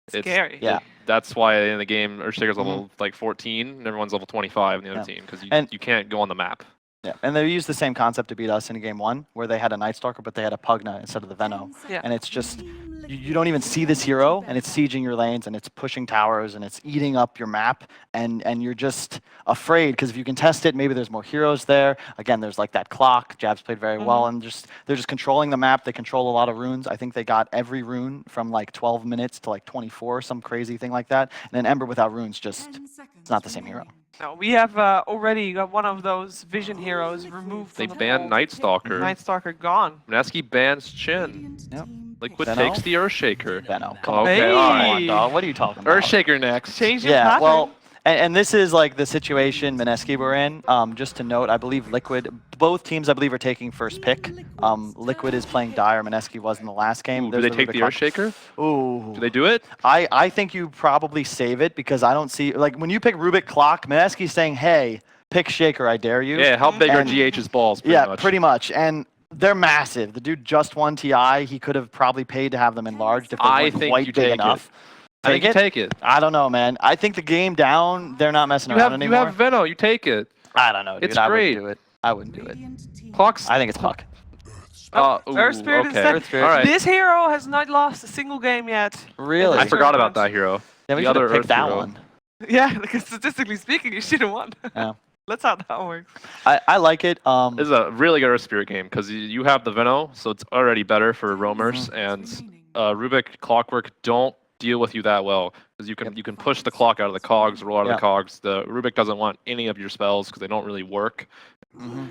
Scary. Yeah. That's why in the game, Earthshaker's level like 14, and everyone's level 25 in the other team, because you can't go on the map. Yeah, and they used the same concept to beat us in game 1, where they had a Night Stalker, but they had a Pugna instead of the Veno. Yeah. And it's just, you don't even see this hero, and it's sieging your lanes, and it's pushing towers, and it's eating up your map, and you're just afraid, because if you can test it, maybe there's more heroes there. Again, there's like that clock. Jabs played very well, and they're just controlling the map. They control a lot of runes. I think they got every rune from like 12 minutes to like 24, some crazy thing like that. And an Ember without runes just, it's not the same hero. No, we have already got one of those vision heroes removed. They from the banned pool. Night Stalker. Night Stalker gone. Mineski bans Chin. Yep. Liquid Veno? takes the Earthshaker. Veno, come on. Okay, Hey! all Come on, right. dog. What are you talking about? Earthshaker next. Change your Yeah, pattern. well, and this is like the situation Mineski were in. Just to note, I believe Liquid, both teams I believe are taking first pick. Liquid is playing Dire, Mineski was in the last game. Ooh, do they take the Earthshaker? Ooh. Do they do it? I think you probably save it, because I don't see, like when you pick Rubik Clock, Mineski's saying, hey, pick Shaker, I dare you. Yeah, how big are And- GH's balls, pretty Yeah, much? pretty much. And they're massive. The dude just won TI. He could have probably paid to have them enlarged if they I weren't think quite you big take enough. I think you take it. I don't know, man. I think the game down, they're not messing You around have, anymore. you have Veno, you take it. I don't know, dude. It's I great. wouldn't do it. I wouldn't do it. Clock's... I think it's Clock. Earth Spirit okay. instead. Earth Spirit. All right. This hero has not lost a single game yet. Really? I Earth forgot Spirit about that hero. Yeah, we the should other have picked Earth that hero. one. Yeah, because statistically speaking, you should have won. Yeah. That's how that works. I like it. This is a really good Earth Spirit game, because you have the Veno, so it's already better for roamers, and Rubik Clockwork don't deal with you that well, because you can push the clock out of the cogs, roll out of the cogs. The Rubik doesn't want any of your spells because they don't really work,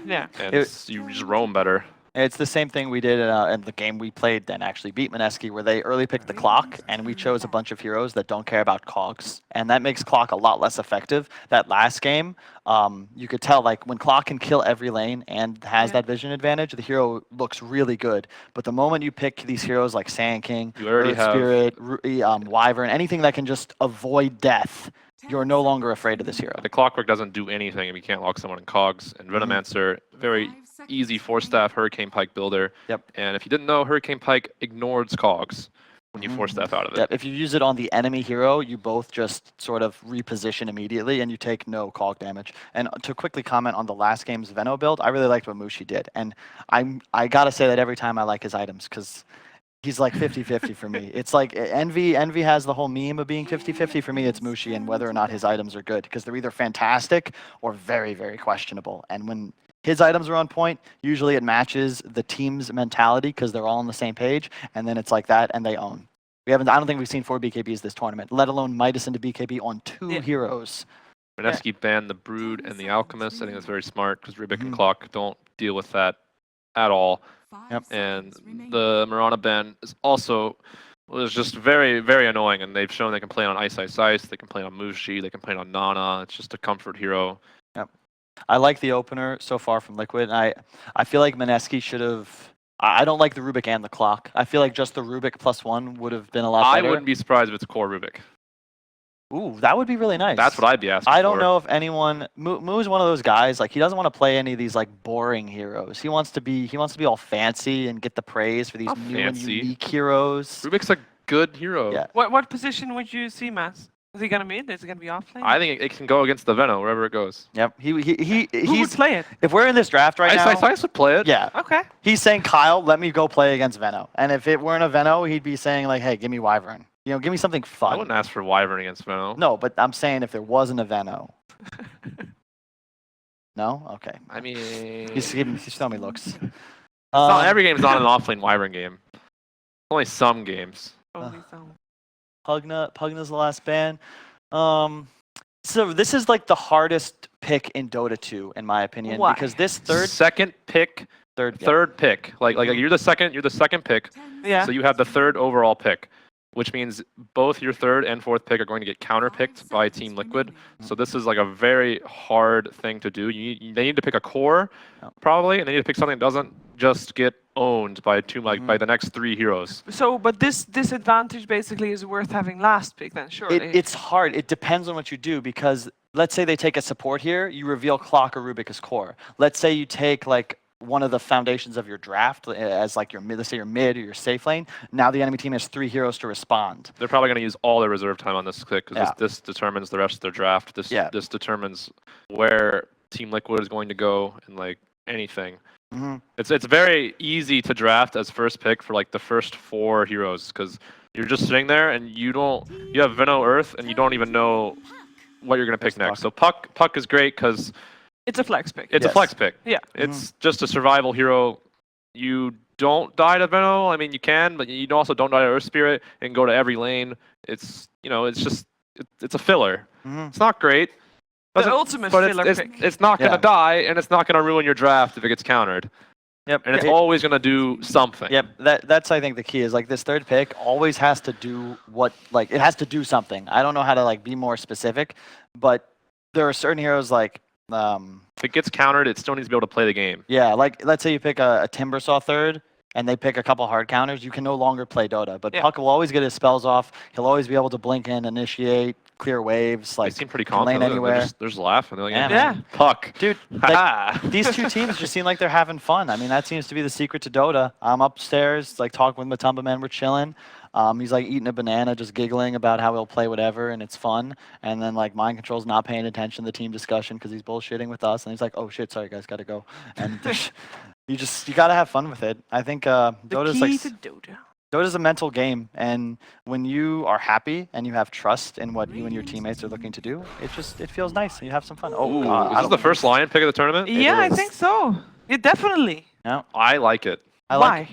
Yeah. and you just roam better. It's the same thing we did in the game we played and actually beat Mineski, where they early picked the clock, and we chose a bunch of heroes that don't care about cogs. And that makes clock a lot less effective. That last game, you could tell, like, when clock can kill every lane and has that vision advantage, the hero looks really good. But the moment you pick these heroes like Sand King, You already Earth have- Spirit, Wyvern, anything that can just avoid death, you're no longer afraid of this hero. The Clockwork doesn't do anything if you can't lock someone in cogs, and Venomancer, very easy 4-staff Hurricane Pike builder. Yep. And if you didn't know, Hurricane Pike ignores cogs when you 4-staff out of it. Yep. If you use it on the enemy hero, you both just sort of reposition immediately, and you take no cog damage. And to quickly comment on the last game's Veno build, I really liked what Mushi did. And I gotta say that every time I like his items, because he's like 50-50 for me. It's like Envy has the whole meme of being 50-50. For me, it's Mushi and whether or not his items are good, because they're either fantastic or very, very questionable. And when his items are on point, usually it matches the team's mentality, because they're all on the same page, and then it's like that, and they own. I don't think we've seen 4 BKBs this tournament, let alone Midas into BKB on 2 heroes. Mineski banned the Brood and the Alchemist. I think that's very smart, because Rubik and Clock don't deal with that at all. Yep. And the Mirana ban was just very, very annoying, and they've shown they can play on Ice Ice Ice, they can play on Mushi, they can play on Nana. It's just a comfort hero. Yep. I like the opener so far from Liquid. I feel like Mineski should have... I don't like the Rubik and the Clock. I feel like just the Rubik +1 would have been a lot I better. wouldn't be surprised if it's core Rubik. Ooh, that would be really nice. That's what I'd be asking I don't for. know if anyone... Moo's one of those guys, like, he doesn't want to play any of these, like, boring heroes. He wants to be all fancy and get the praise for these Not new fancy. and unique heroes. Rubik's a good hero. Yeah. What position would you see, Mass? Is he gonna mid? Is he gonna be off lane? I think it can go against the Veno wherever it goes. Yep. Who would He's... play it? If we're in this draft right now... Ice would play it. Yeah. Okay. He's saying, Kyle, let me go play against Veno. And if it weren't a Veno, he'd be saying, like, hey, give me Wyvern. You know, give me something fun. I wouldn't ask for Wyvern against Veno. No, but I'm saying if there wasn't a Veno. No? Okay. I mean... He's showing me looks. every game's not an offlane Wyvern game. Only some games. Only some. Pugna's the last ban. So this is like the hardest pick in Dota 2, in my opinion, Why? because this Second pick, third pick. Like you're the second pick. Yeah. So you have the third overall pick, which means both your third and fourth pick are going to get counterpicked by Team Liquid. So this is like a very hard thing to do. They need to pick a core, probably, and they need to pick something that doesn't just get owned by by the next 3 heroes. So, but this advantage basically is worth having last pick then, surely. It's hard. It depends on what you do, because let's say they take a support here, you reveal Clock or Rubik as core. Let's say you take like one of the foundations of your draft as like your mid, let's say your mid or your safe lane. Now the enemy team has 3 heroes to respond. They're probably going to use all their reserve time on this pick because Yeah. this determines the rest of their draft. This Yeah. this determines where Team Liquid is going to go and like anything. Mm-hmm. It's very easy to draft as first pick for like the first 4 heroes because you're just sitting there and you have Veno Earth and you don't even know what you're going to pick next. So Puck is great because It's a flex pick. it's a flex pick. Yeah. It's just a survival hero. You don't die to Veno. I mean, you can, but you also don't die to Earth Spirit and go to every lane. It's it's a filler. Mm-hmm. It's not great. The ultimate but filler it's, pick. it's not going to Yeah. die, and it's not going to ruin your draft if it gets countered. Yep. And it's always going to do something. Yep, that's I think the key is like this third pick always has to do it has to do something. I don't know how to like be more specific, but there are certain heroes like If it gets countered, it still needs to be able to play the game. yeah, like let's say you pick a Timbersaw third and they pick a couple hard counters, you can no longer play Dota. But Yeah. Puck will always get his spells off. He'll always be able to blink in, initiate, clear waves. They Like seem pretty can lane confident. anywhere. They're just laughing. They're like, Yeah. Yeah. Puck. Dude, like, these two teams just seem like they're having fun. I mean, that seems to be the secret to Dota. I'm upstairs, like talking with Matumba Man, we're chilling. He's like eating a banana, just giggling about how he'll play whatever, and it's fun. And then like Mind Control's not paying attention to the team discussion because he's bullshitting with us, and he's like, "Oh shit, sorry guys, gotta go." And you gotta have fun with it. I think The Dota's key like to Dota. Dota's a mental game, and when you are happy and you have trust in what you and your teammates are looking to do, it feels nice and you have some fun. Oh Ooh, god, is this the first Lion pick of the tournament? Yeah, I is. think so. Yeah, definitely. No, I like it. I Why? like.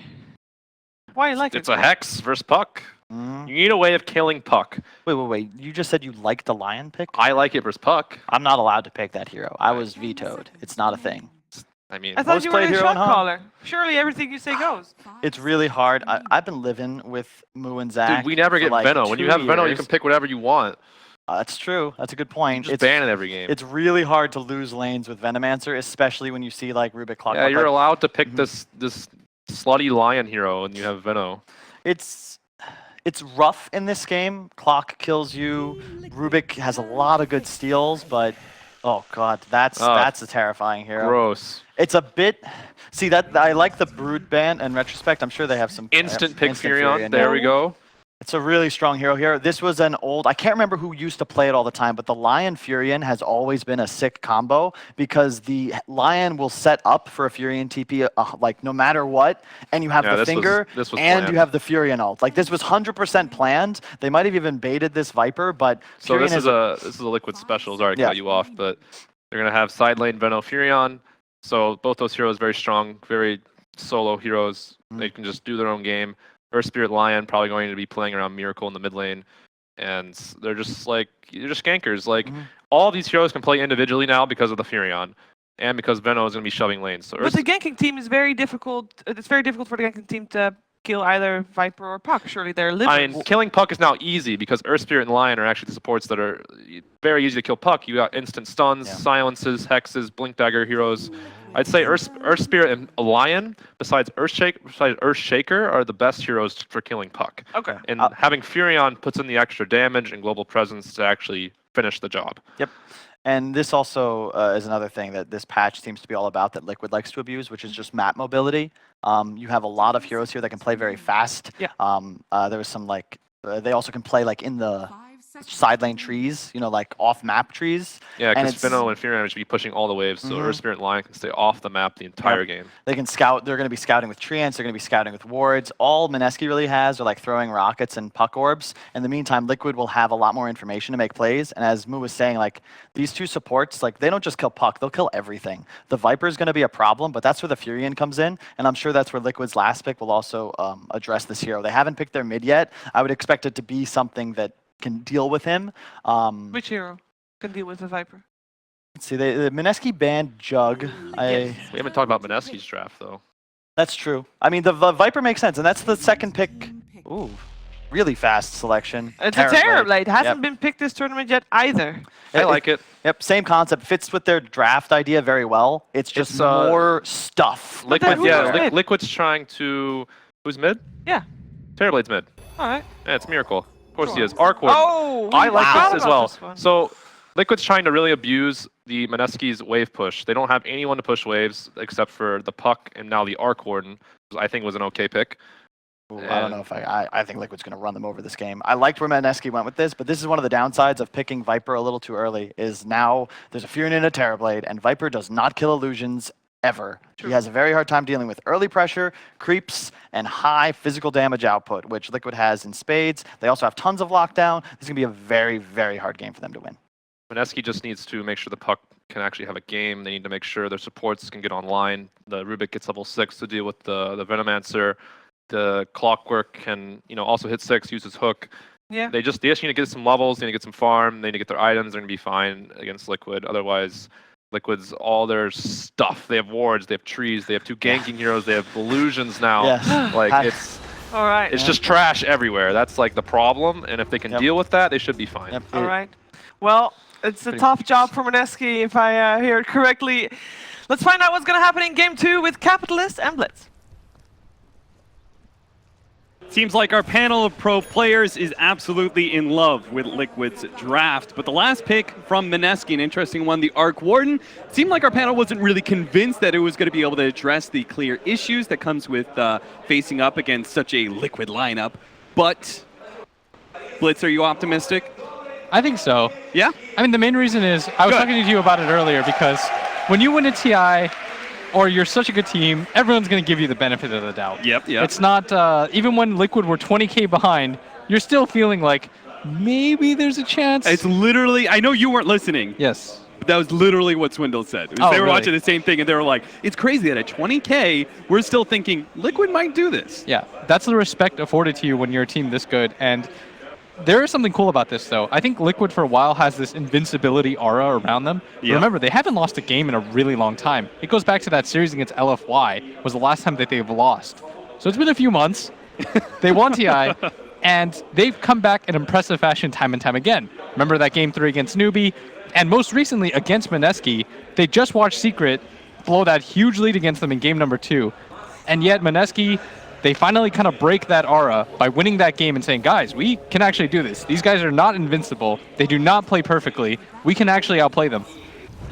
Why you like It's it? a Hex versus Puck. Mm. You need a way of killing Puck. Wait. You just said you liked the lion pick? I like it versus Puck. I'm not allowed to pick that hero. I was vetoed. It's not a thing. I mean, I thought Most you were played a hero shot on home. caller. Surely everything you say goes. It's really hard. I've been living with Moo and Zach. dude, we never for get like Veno. When you 2 have Veno, you years. can pick whatever you want. That's true. That's a good You point. just ban it every game. It's really hard to lose lanes with Venomancer, especially when you see like Rubik Clock. Yeah, you're like, allowed to pick Mhm. this slutty Lion hero, and you have Veno. It's rough in this game. Clock kills you. Rubik has a lot of good steals, but oh god, that's a terrifying hero. Gross. It's a bit. See that I like the Brood ban. In retrospect, I'm sure they have some Instant pick instant Furion. There we go. It's a really strong hero here. This was an old, I can't remember who used to play it all the time, but the Lion Furion has always been a sick combo because the Lion will set up for a Furion TP like no matter what, and you have Yeah, the finger this was and planned. you have the Furion ult. Like this was 100% planned. They might have even baited this Viper, but So Furion this is a Liquid special. Sorry to Yeah. cut you off, but they're gonna have side lane Veno Furion. So both those heroes very strong, very solo heroes. Mhm. They can just do their own game. Earth Spirit Lion probably going to be playing around Miracle in the mid lane, and they're just gankers. Like Mhm. all these heroes can play individually now because of the Furion, and because Veno is gonna be shoving lanes. So But the ganking team is very difficult. It's very difficult for the ganking team to kill either Viper or Puck. Surely they're I living. mean, killing Puck is now easy because Earth Spirit and Lion are actually the supports that are very easy to kill Puck. You got instant stuns, Yeah. silences, hexes, blink dagger heroes. I'd say Earth Spirit and Lion, besides Earthshaker, are the best heroes for killing Puck. Okay. And having Furion puts in the extra damage and global presence to actually finish the job. Yep. And this also is another thing that this patch seems to be all about that Liquid likes to abuse, which is just map mobility. You have a lot of heroes here that can play very fast. Yeah. There was some they also can play like in the side lane trees, like off map trees. Yeah, And because it's- Veno and Furion should be pushing all the waves, so Mhm. Earth Spirit and Lion can stay off the map the entire game. They can scout. They're going to be scouting with treants. They're going to be scouting with wards. All Mineski really has are like throwing rockets and puck orbs. In the meantime, Liquid will have a lot more information to make plays. And as Moo was saying, like these two supports, like they don't just kill puck, they'll kill everything. The Viper is going to be a problem, but that's where the Furion comes in. And I'm sure that's where Liquid's last pick will also address this hero. They haven't picked their mid yet. I would expect it to be something that can deal with him. Which hero can deal with the Viper? Let's see, the Mineski banned Jug. We haven't talked about Mineski's draft, though. That's true. I mean, the Viper makes sense, and that's the second pick. Ooh, really fast selection. It's a Terrorblade. It hasn't Yep. been picked this tournament yet either. I like it. Yep, same concept. Fits with their draft idea very well. It's just It's, more stuff. But then Liquid, who's mid? Liquid's trying to... Who's mid? Yeah. Terrorblade's mid. All right. Yeah, it's Miracle. Of course he is. Arc Warden. Oh, I like wow. this as well. This one. So Liquid's trying to really abuse the Mineski's wave push. They don't have anyone to push waves except for the Puck and now the Arc Warden, which I think was an okay pick. Ooh, I don't know if I think Liquid's going to run them over this game. I liked where Mineski went with this, but this is one of the downsides of picking Viper a little too early, is now there's a Fury and a Terrorblade, and Viper does not kill illusions ever. True. He has a very hard time dealing with early pressure, creeps, and high physical damage output, which Liquid has in spades. They also have tons of lockdown. This is going to be a very, very hard game for them to win. Mineski just needs to make sure the Puck can actually have a game. They need to make sure their supports can get online. The Rubik gets level 6 to deal with the Venomancer. The Clockwork can, also hit 6, use his hook. Yeah. They just need to get some levels, they need to get some farm, they need to get their items, they're going to be fine against Liquid. Otherwise, Liquid's all their stuff. They have wards, they have trees, they have 2 ganking heroes, they have illusions now. Yes. Like, it's... All right. It's just trash everywhere. That's like the problem, and if they can deal with that, they should be fine. All right. Well, it's a tough job for Mineski, if I hear it correctly. Let's find out what's going to happen in Game 2 with Capitalist and Blitz. Seems like our panel of pro players is absolutely in love with Liquid's draft. But the last pick from Mineski, an interesting one, the Arc Warden, seemed like our panel wasn't really convinced that it was going to be able to address the clear issues that comes with facing up against such a Liquid lineup. But, Blitz, are you optimistic? I think so. Yeah? I mean, the main reason is, I was talking to you about it earlier, because when you win a TI, or you're such a good team, everyone's going to give you the benefit of the doubt. Yep. It's not, even when Liquid were 20K behind, you're still feeling like, maybe there's a chance. It's literally, I know you weren't listening. Yes. But that was literally what Swindle said. They were really? watching the same thing, and they were like, it's crazy that at 20K, we're still thinking Liquid might do this. Yeah, that's the respect afforded to you when you're a team this good. And there is something cool about this, though. I think Liquid for a while has this invincibility aura around them. Yeah. Remember, they haven't lost a game in a really long time. It goes back to that series against LFY, was the last time that they've lost. So it's been a few months. They won TI, and they've come back in impressive fashion time and time again. Remember that Game 3 against Newbie? And most recently against Mineski, they just watched Secret blow that huge lead against them in game number 2. And yet Mineski, they finally kind of break that aura by winning that game and saying, guys, we can actually do this. These guys are not invincible. They do not play perfectly. We can actually outplay them.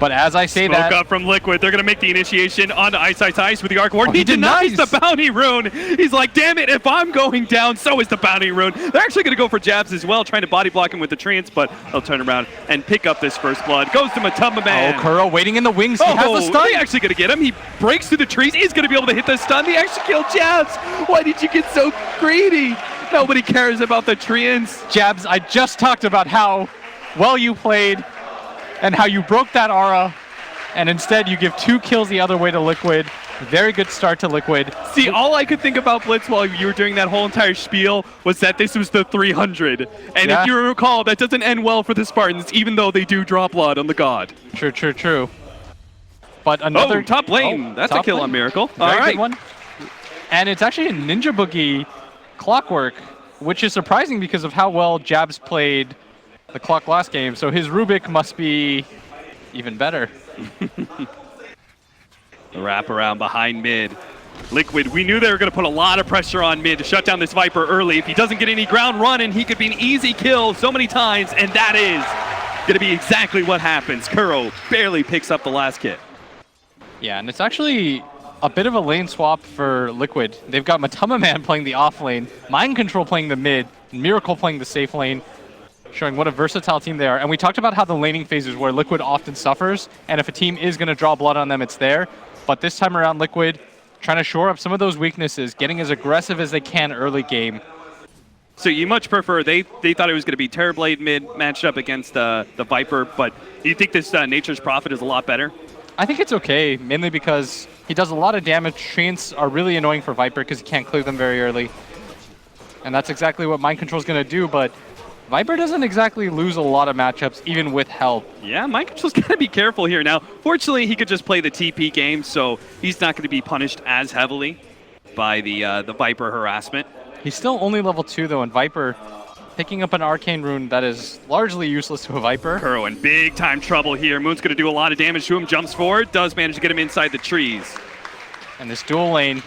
But as I say Smoke up from Liquid. They're going to make the initiation onto Ice with the Arc Warden. He denies the bounty rune. He's like, damn it, if I'm going down, so is the bounty rune. They're actually going to go for jabs as well, trying to body block him with the trance, but he'll turn around and pick up this first blood. Goes to Matamba Man. Oh, Kuro waiting in the wings. He has the stun. He's actually going to get him. He breaks through the trees. He's going to be able to hit the stun. The extra kill jabs. Why did you get so greedy? Nobody cares about the treants. Jabs, I just talked about how well you played and how you broke that aura. And instead, you give 2 kills the other way to Liquid. Very good start to Liquid. See, all I could think about, Blitz, while you were doing that whole entire spiel was that this was the 300. And if you recall, that doesn't end well for the Spartans, even though they do draw blood on the god. True. But another... top lane. That's a kill on Miracle. Very good one. And it's actually a Ninja Boogie Clockwork, which is surprising because of how well Jabs played the Clock last game. So his Rubik must be even better. The wraparound behind mid. Liquid, we knew they were going to put a lot of pressure on mid to shut down this Viper early. If he doesn't get any ground running, he could be an easy kill so many times, and that is going to be exactly what happens. Kuro barely picks up the last kit. Yeah, and it's actually a bit of a lane swap for Liquid. They've got Matamba Man playing the off lane, Mind Control playing the mid, Miracle playing the safe lane, showing what a versatile team they are. And we talked about how the laning phases where Liquid often suffers, and if a team is going to draw blood on them, it's there. But this time around, Liquid trying to shore up some of those weaknesses, getting as aggressive as they can early game. So you much prefer, they thought it was going to be Terrorblade mid matched up against the Viper, but do you think this Nature's Prophet is a lot better? I think it's okay, mainly because he does a lot of damage. Treants are really annoying for Viper because he can't clear them very early. And that's exactly what Mind Control is going to do, but Viper doesn't exactly lose a lot of matchups, even with help. Yeah, Mind Control's got to be careful here. Now, fortunately, he could just play the TP game, so he's not going to be punished as heavily by the Viper harassment. He's still only level 2, though, and Viper picking up an Arcane Rune that is largely useless to a Viper. Kuro in big time trouble here. Moon's going to do a lot of damage to him, jumps forward, does manage to get him inside the trees. And this dual lane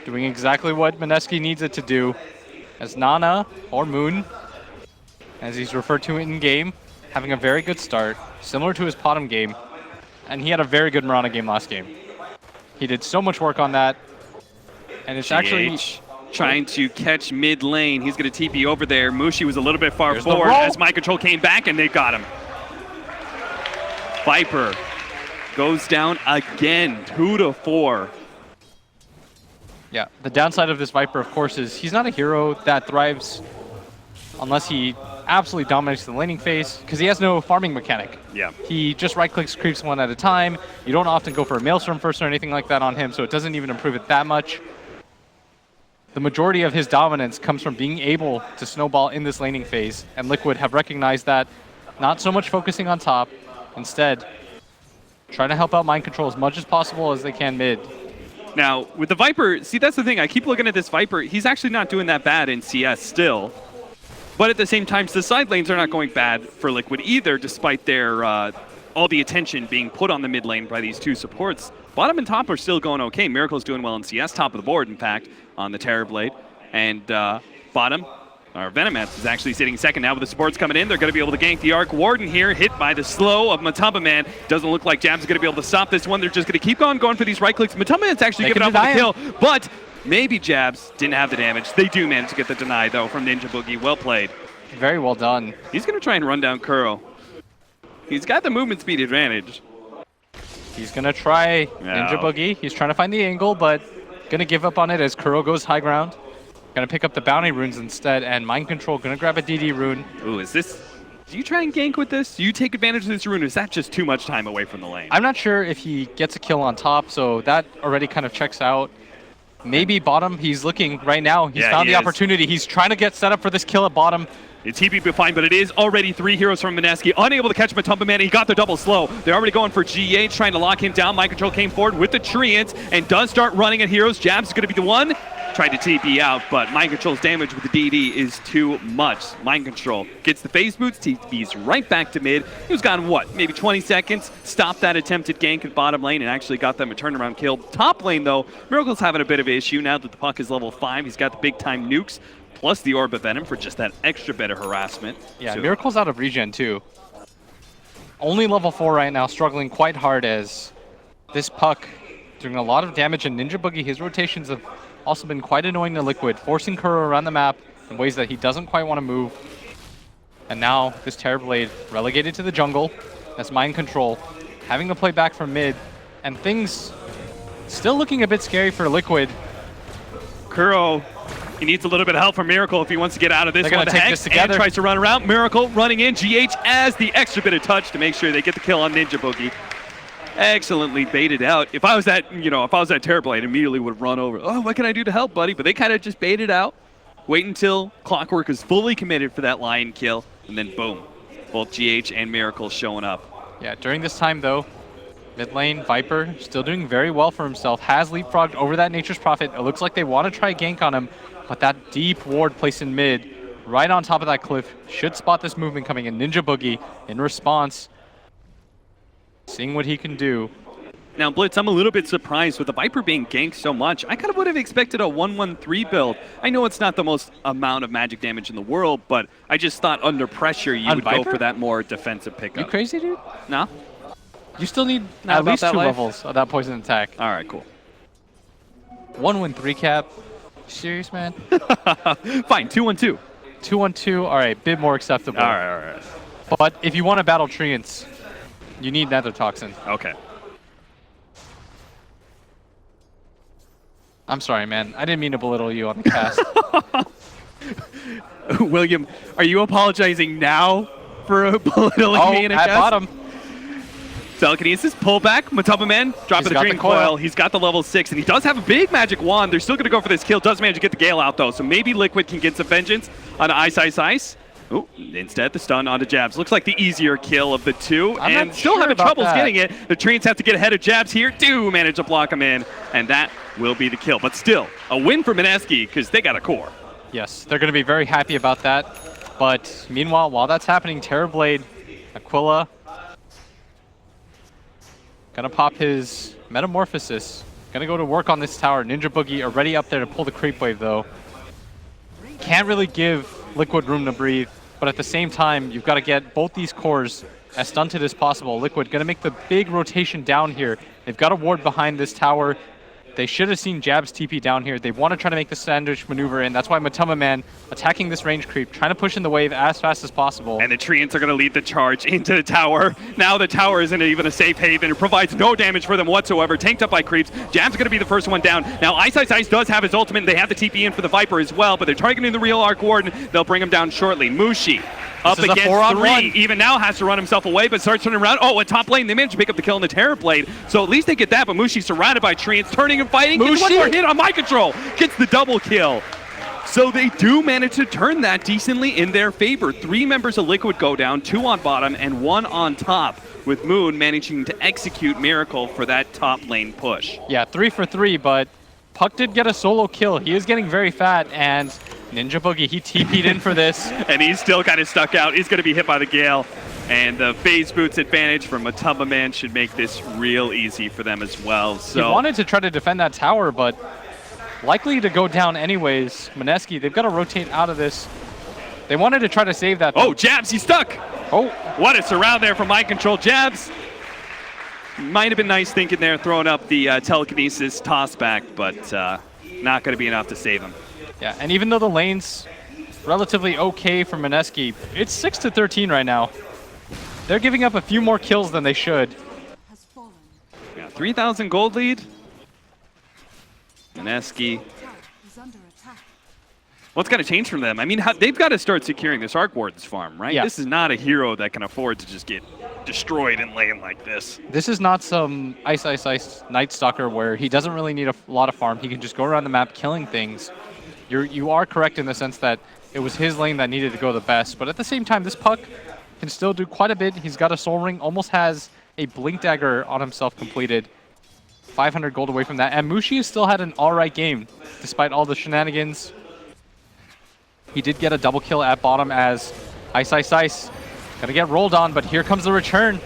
doing exactly what Mineski needs it to do, as Nana, or Moon, as he's referred to in game, having a very good start, similar to his bottom game, and he had a very good Mirana game last game. He did so much work on that, and it's actually trying to catch mid lane. He's going to TP over there. Mushi was a little bit far There's the forward roll. as Mind Control came back, and they got him. Viper goes down again, 2-4. Yeah, the downside of this Viper, of course, is he's not a hero that thrives unless he absolutely dominates the laning phase, because he has no farming mechanic. Yeah. He just right-clicks creeps one at a time. You don't often go for a Maelstrom first or anything like that on him, so it doesn't even improve it that much. The majority of his dominance comes from being able to snowball in this laning phase, and Liquid have recognized that, not so much focusing on top, instead trying to help out Mind Control as much as possible as they can mid. Now, with the Viper, see, that's the thing. I keep looking at this Viper. He's actually not doing that bad in CS still. But at the same time, the side lanes are not going bad for Liquid either, despite their all the attention being put on the mid lane by these two supports. Bottom and top are still going okay. Miracle's doing well in CS, top of the board, in fact, on the Terrorblade. And bottom, our Venomance is actually sitting second now with the supports coming in. They're going to be able to gank the Arc Warden here, hit by the slow of Matamba. Doesn't look like Jab's going to be able to stop this one. They're just going to keep on going for these right clicks. Matamba actually giving up on the kill, but maybe Jabs didn't have the damage. They do manage to get the deny, though, from Ninja Boogie. Well played. Very well done. He's going to try and run down Kuro. He's got the movement speed advantage. He's going to try Ninja Boogie. He's trying to find the angle, but going to give up on it as Kuro goes high ground. Going to pick up the bounty runes instead, and Mind Control going to grab a DD rune. Ooh, is this... Do you try and gank with this? Do you take advantage of this rune, or is that just too much time away from the lane? I'm not sure if he gets a kill on top, so that already kind of checks out. Maybe bottom, he's looking right now. He's found the opportunity. He's trying to get set up for this kill at bottom. It's TP fine, but it is already 3 heroes from Mineski, unable to catch Matamba. He got the double slow. They're already going for GH, trying to lock him down. Mind Control came forward with the Treants and does start running at heroes. Jab's going to be the one. Tried to TP out, but Mind Control's damage with the DD is too much. Mind Control gets the phase boots, TP's right back to mid. He was gone, what, maybe 20 seconds? Stopped that attempted gank at bottom lane and actually got them a turnaround kill. Top lane, though, Miracle's having a bit of an issue now that the puck is level 5. He's got the big-time nukes, plus the Orb of Venom for just that extra bit of harassment. Yeah, Miracle's out of regen, too. Only level 4 right now, struggling quite hard as this puck doing a lot of damage, and Ninja Boogie, his rotations have also been quite annoying to Liquid, forcing Kuro around the map in ways that he doesn't quite want to move. And now this Terrorblade relegated to the jungle. That's Mind Control, having to play back from mid, and things still looking a bit scary for Liquid. Kuro, he needs a little bit of help from Miracle if he wants to get out of this. They're one. gonna take this together. And tries to run around. Miracle running in. GH as the extra bit of touch to make sure they get the kill on Ninja Boogie. Excellently baited out. If I was that, Terrorblade, I immediately would run over. Oh, what can I do to help, buddy? But they kind of just baited out. Wait until Clockwork is fully committed for that lion kill, and then boom, both GH and Miracle showing up. Yeah, during this time though, mid lane, Viper still doing very well for himself. Has leapfrogged over that Nature's Prophet. It looks like they want to try gank on him, but that deep ward placed in mid, right on top of that cliff, should spot this movement coming in. Ninja Boogie in response, seeing what he can do. Now, Blitz, I'm a little bit surprised with the Viper being ganked so much. I kind of would have expected a 1-1-3 build. I know it's not the most amount of magic damage in the world, but I just thought under pressure you would go for that more defensive pickup. You crazy, dude? No? You still need Not at least about 2 that life? levels of that poison attack. All right, cool. 1-1-3 cap. Serious, man? Fine, 2-1-2. 2-1-2, all right, bit more acceptable. All right. But if you want to battle Treants, you need Nether Toxin. Okay. I'm sorry, man. I didn't mean to belittle you on the cast. William, are you apologizing now for belittling me in a at cast? bottom. Telekinesis, pullback, Matamba dropping the got Dream the coil. Coil. He's got the level 6, and he does have a big magic wand. They're still going to go for this kill. Does manage to get the Gale out, though, so maybe Liquid can get some vengeance on Ice. Ooh, instead, the stun onto Jabs. Looks like the easier kill of the two, I'm and not still sure having about troubles that. getting it. The Treants have to get ahead of Jabs here. Do manage to block him in, and that will be the kill. But still, a win for Mineski, because they got a core. Yes, they're going to be very happy about that. But meanwhile, while that's happening, Terrorblade, Aquila, going to pop his Metamorphosis. Going to go to work on this tower. Ninja Boogie already up there to pull the creep wave, though. Can't really give Liquid room to breathe. but at the same time, you've got to get both these cores as stunted as possible. Liquid going to make the big rotation down here. They've got a ward behind this tower. They should have seen Jab's TP down here. They want to try to make the sandwich maneuver in. That's why Matuma Man attacking this range creep, trying to push in the wave as fast as possible. And the Treants are going to lead the charge into the tower. Now the tower isn't even a safe haven. It provides no damage for them whatsoever. Tanked up by creeps. Jab's going to be the first one down. Now Ice does have his ultimate. They have the TP in for the Viper as well, but they're targeting the real Arc Warden. They'll bring him down shortly. Mushi up against 3. Even now has to run himself away, but starts turning around. Oh, at top lane, they managed to pick up the kill on the Terror Blade. So at least they get that, but Mushi's surrounded by Treants, turning and fighting. Gets one more hit on Mind Control. Gets the double kill. So they do manage to turn that decently in their favor. 3 members of Liquid go down, 2 on bottom and 1 on top, with Moon managing to execute Miracle for that top lane push. Yeah, 3 for 3, but Puck did get a solo kill. He is getting very fat, and Ninja Boogie, he TP'd in for this. And he's still kind of stuck out. He's going to be hit by the Gale. And the phase boots advantage from Matuma Man should make this real easy for them as well. So he wanted to try to defend that tower, but likely to go down anyways. Mineski, they've got to rotate out of this. They wanted to try to save that. Oh, Jabs, he's stuck. Oh, what a surround there from Mind Control. Jabs might have been nice thinking there, throwing up the telekinesis toss back, but not going to be enough to save him. Yeah, and even though the lane's relatively okay for Mineski, it's 6-13 right now. They're giving up a few more kills than they should. Yeah, 3,000 gold lead. Mineski. What's got to change from them? I mean, they've got to start securing this Arc Warden's farm, right? Yeah. This is not a hero that can afford to just get destroyed in lane like this. This is not some Ice Night Stalker where he doesn't really need a lot of farm. He can just go around the map killing things. You are correct in the sense that it was his lane that needed to go the best, but at the same time, this Puck can still do quite a bit. He's got a Soul Ring, almost has a Blink Dagger on himself completed. 500 gold away from that, and Mushi has still had an alright game, despite all the shenanigans. He did get a double kill at bottom as Ice. Gonna get rolled on, but here comes the return.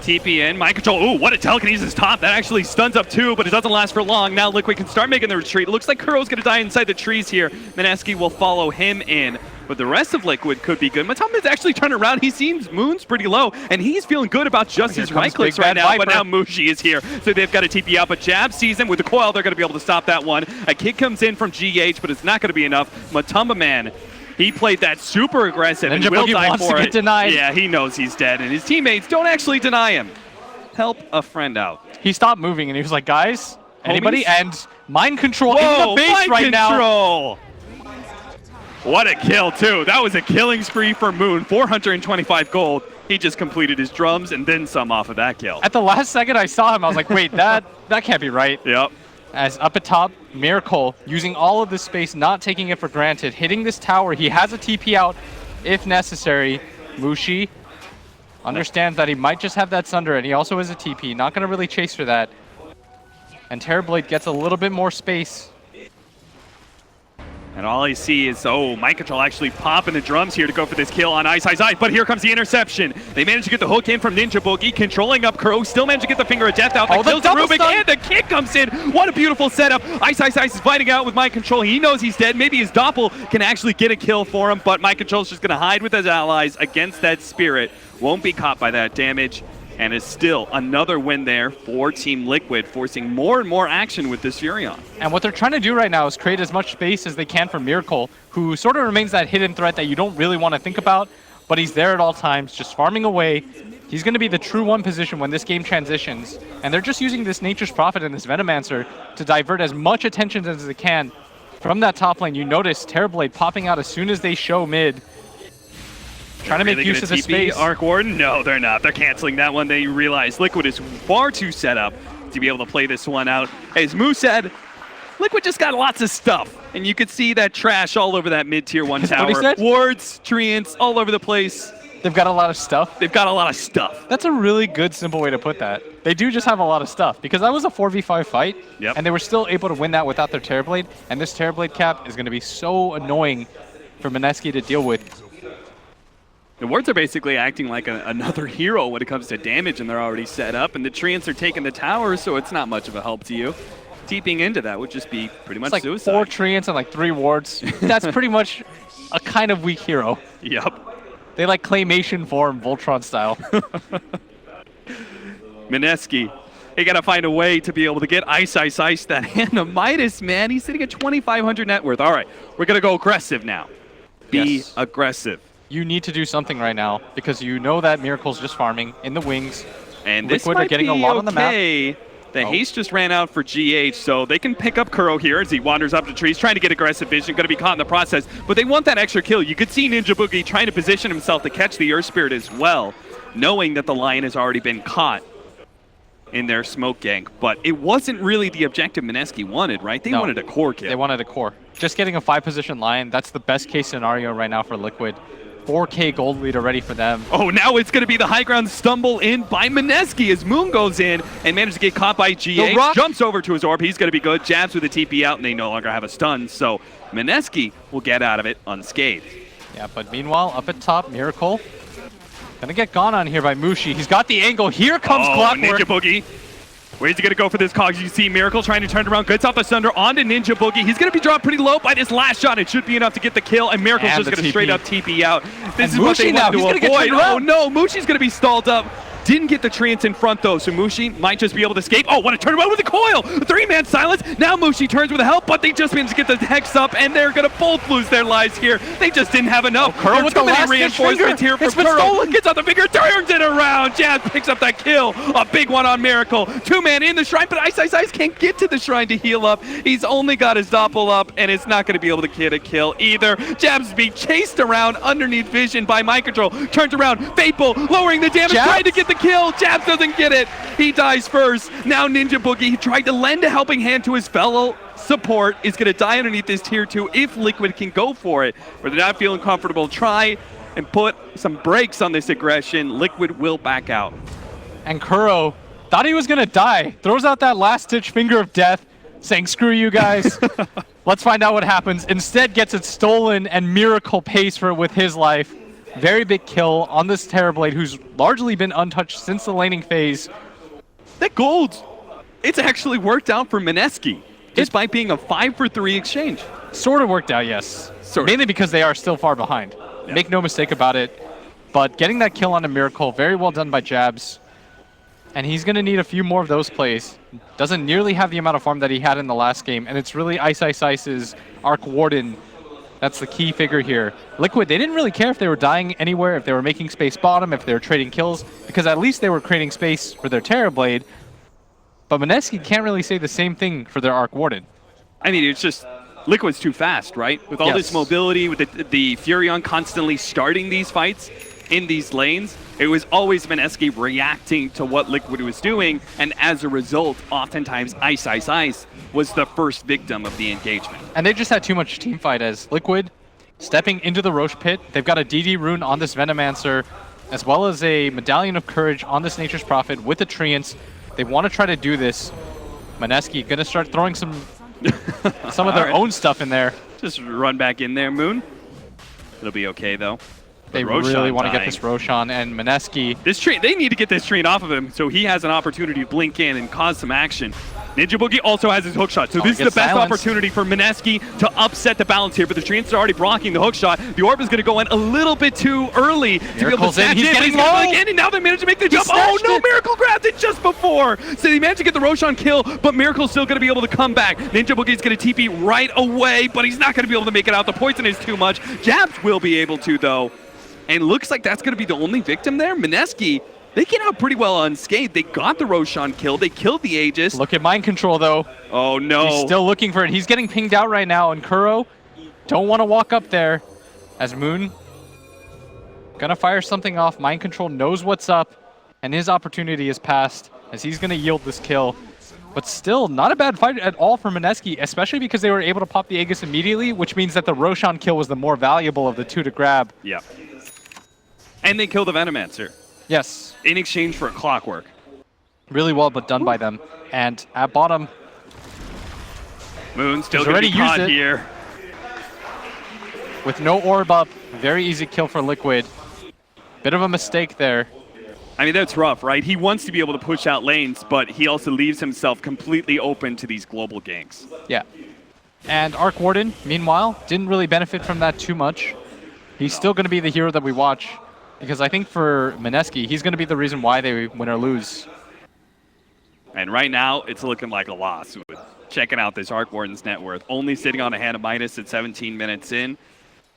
TP in, Mind Control. Ooh, what a telekinesis top. That actually stuns up 2, but it doesn't last for long. Now Liquid can start making the retreat. It looks like Kuro's gonna die inside the trees here. Mineski will follow him in, but the rest of Liquid could be good. Matama's actually turned around. He seems Moon's pretty low, and he's feeling good about just his right clicks right now, but now Mushi is here. So they've got to TP out, but Jab sees him with the coil. They're gonna be able to stop that one. A kick comes in from GH, but it's not gonna be enough. Matuma Man, he played that super aggressive and will die for it. Denied. Yeah, he knows he's dead, and his teammates don't actually deny him. Help a friend out. He stopped moving, and he was like, guys, anybody? Homies? And Mind Control Whoa, in the base Mind right Control. What a kill, too. That was a killing spree for Moon. 425 gold. He just completed his drums and then some off of that kill. At the last second I saw him, I was like, wait, that can't be right. Yep. As up at top, Miracle, using all of this space, not taking it for granted, hitting this tower. He has a TP out if necessary. Mushi understands that he might just have that Sunder, and he also has a TP. Not going to really chase for that. And Terrorblade gets a little bit more space. And all I see is, Mind Control actually popping the drums here to go for this kill on Ice. But here comes the interception. They managed to get the hook in from Ninja Boogie, controlling up Crow, still managed to get the Finger of Death out. That kills the Rubik, and the kick comes in. What a beautiful setup. Ice is fighting out with Mind Control. He knows he's dead. Maybe his Doppel can actually get a kill for him, but Mind Control's just going to hide with his allies against that Spirit. Won't be caught by that damage. And is still another win there for Team Liquid, forcing more and more action with this Furion. And what they're trying to do right now is create as much space as they can for Miracle, who sort of remains that hidden threat that you don't really want to think about, but he's there at all times, just farming away. He's going to be the true one position when this game transitions. And they're just using this Nature's Prophet and this Venomancer to divert as much attention as they can from that top lane. You notice Terrorblade popping out as soon as they show mid. Trying to make use of the space. Arc Warden? No, they're not. They're canceling that one. They realize Liquid is far too set up to be able to play this one out. As Moo said, Liquid just got lots of stuff. And you could see that trash all over that mid-tier 1 tower. Wards, Treants, all over the place. They've got a lot of stuff. They've got a lot of stuff. That's a really good, simple way to put that. They do just have a lot of stuff, because that was a 4v5 fight, and they were still able to win that without their Terrorblade, and this Terrorblade cap is going to be so annoying for Mineski to deal with. The Wards are basically acting like another hero when it comes to damage, and they're already set up, and the Treants are taking the tower, so it's not much of a help to you. TPing into that would just be pretty much suicide. 4 Treants and 3 Wards. That's pretty much a kind of weak hero. Yep. They like claymation form, Voltron style. Mineski, he got to find a way to be able to get Ice that hand of Midas, man. He's sitting at 2,500 net worth. All right, we're going to go aggressive now. Be Yes. aggressive. You need to do something right now because you know that Miracle's just farming in the wings. And this Liquid might are getting be a lot on the map. okay. The Oh. haste just ran out for GH, so they can pick up Kuro here as he wanders up the trees, trying to get aggressive vision, going to be caught in the process. But they want that extra kill. You could see Ninja Boogie trying to position himself to catch the Earth Spirit as well, knowing that the Lion has already been caught in their smoke gank. But it wasn't really the objective Mineski wanted, right? They No. wanted a core kill. They wanted a core. Just getting a 5-position Lion, that's the best case scenario right now for Liquid. 4K gold lead already for them. Oh, now it's going to be the high ground stumble in by Mineski as Moon goes in and manages to get caught by GH. Jumps over to his orb. He's going to be good. Jabs with the TP out, and they no longer have a stun. So Mineski will get out of it unscathed. Yeah, but meanwhile, up at top, Miracle. Gonna get gone on here by Mushi. He's got the angle. Here comes Clockwork. Ninja Boogie. Where's he going to go for this Cogs? You see Miracle trying to turn it around. Gets off the Sunder onto Ninja Boogie. He's going to be dropped pretty low by this last shot. It should be enough to get the kill, and Miracle's And just the going to TP. straight up TP out. This And is what they Mushi now, want he's to gonna get avoid. turned Oh around. no, Mushi's going to be stalled up. Didn't get the treants in front though, so Mushi might just be able to escape. Oh, what a turnaround with the coil! 3-man silence. Now Mushi turns with the help, but they just managed to get the hex up, and they're gonna both lose their lives here. They just didn't have enough. Kuro There's with too the many last ditch reinforcements finger. here It's from been Kuro. stolen. Gets out the finger, turns it around. Jazz picks up that kill. A big one on Miracle. 2-man in the shrine, but Ice can't get to the shrine to heal up. He's only got his doppel up, and it's not gonna be able to get a kill either. Jabs being chased around underneath vision by Mind Control. Turns around, Fateful lowering the damage, Jabs? trying to get the kill. Jabs doesn't get it. He dies first. Now Ninja Boogie tried to lend a helping hand to his fellow support. Is going to die underneath this tier 2 if Liquid can go for it. But they're not feeling comfortable. Try and put some brakes on this aggression. Liquid will back out. And Kuro thought he was gonna die. Throws out that last-ditch finger of death, saying, screw you guys. Let's find out what happens. Instead gets it stolen, and Miracle pays for it with his life. Very big kill on this Terrorblade, who's largely been untouched since the laning phase. That gold, it's actually worked out for Mineski, despite being a 5-for-3 exchange. Sort of worked out, yes. Sort of. Mainly because they are still far behind. Yeah. Make no mistake about it. But getting that kill on a Miracle, very well done by Jabs. And he's going to need a few more of those plays. Doesn't nearly have the amount of farm that he had in the last game. And it's really Ice's Arc Warden that's the key figure here. Liquid, they didn't really care if they were dying anywhere, if they were making space bottom, if they were trading kills, because at least they were creating space for their Terrorblade. But Mineski can't really say the same thing for their Arc Warden. I mean, it's just Liquid's too fast, right? With all this Yes. mobility, with the Furion constantly starting these fights in these lanes, it was always Mineski reacting to what Liquid was doing, and as a result, oftentimes Ice was the first victim of the engagement. And they just had too much team fight as Liquid stepping into the Roche Pit. They've got a DD rune on this Venomancer, as well as a Medallion of Courage on this Nature's Prophet with the Treants. They want to try to do this. Mineski gonna start throwing some of their Alright. own stuff in there. Just run back in there, Moon. It'll be okay, though. They Roshan really want to get dying. this Roshan, and Mineski. This train, they need to get this train off of him so he has an opportunity to blink in and cause some action. Ninja Boogie also has his hook shot, so Oh, this is he the gets best silenced. opportunity for Mineski to upset the balance here, but the trains are already blocking the hook shot. The orb is going to go in a little bit too early to be able to Miracle's in, snatch he's it, but getting gonna low. blink in, and now they managed to make the jump. Oh snatched no, it. Miracle grabbed it just before! So they managed to get the Roshan kill, but Miracle's still going to be able to come back. Ninja Boogie's going to TP right away, but he's not going to be able to make it out. The poison is too much. Jabs will be able to, though. And looks like that's going to be the only victim there. Mineski, they get out pretty well unscathed. They got the Roshan kill. They killed the Aegis. Look at Mind Control, though. Oh, no. He's still looking for it. He's getting pinged out right now, and Kuro don't want to walk up there as Moon gonna fire something off. Mind Control knows what's up, and his opportunity is passed as he's gonna yield this kill. But still, not a bad fight at all for Mineski, especially because they were able to pop the Aegis immediately, which means that the Roshan kill was the more valuable of the two to grab. Yeah. And they kill the Venomancer Yes, in exchange for a Clockwork. really well, but done by them. And at bottom, Moon still He's going to be already used caught it. here. with no orb up, very easy kill for Liquid. Bit of a mistake there. I mean, that's rough, right? He wants to be able to push out lanes, but he also leaves himself completely open to these global ganks. Yeah. And Arc Warden, meanwhile, didn't really benefit from that too much. He's still going to be the hero that we watch, because I think for Mineski, he's going to be the reason why they win or lose. And right now, it's looking like a loss. Checking out this Arc Warden's net worth, only sitting on a hand of Midas at 17 minutes in.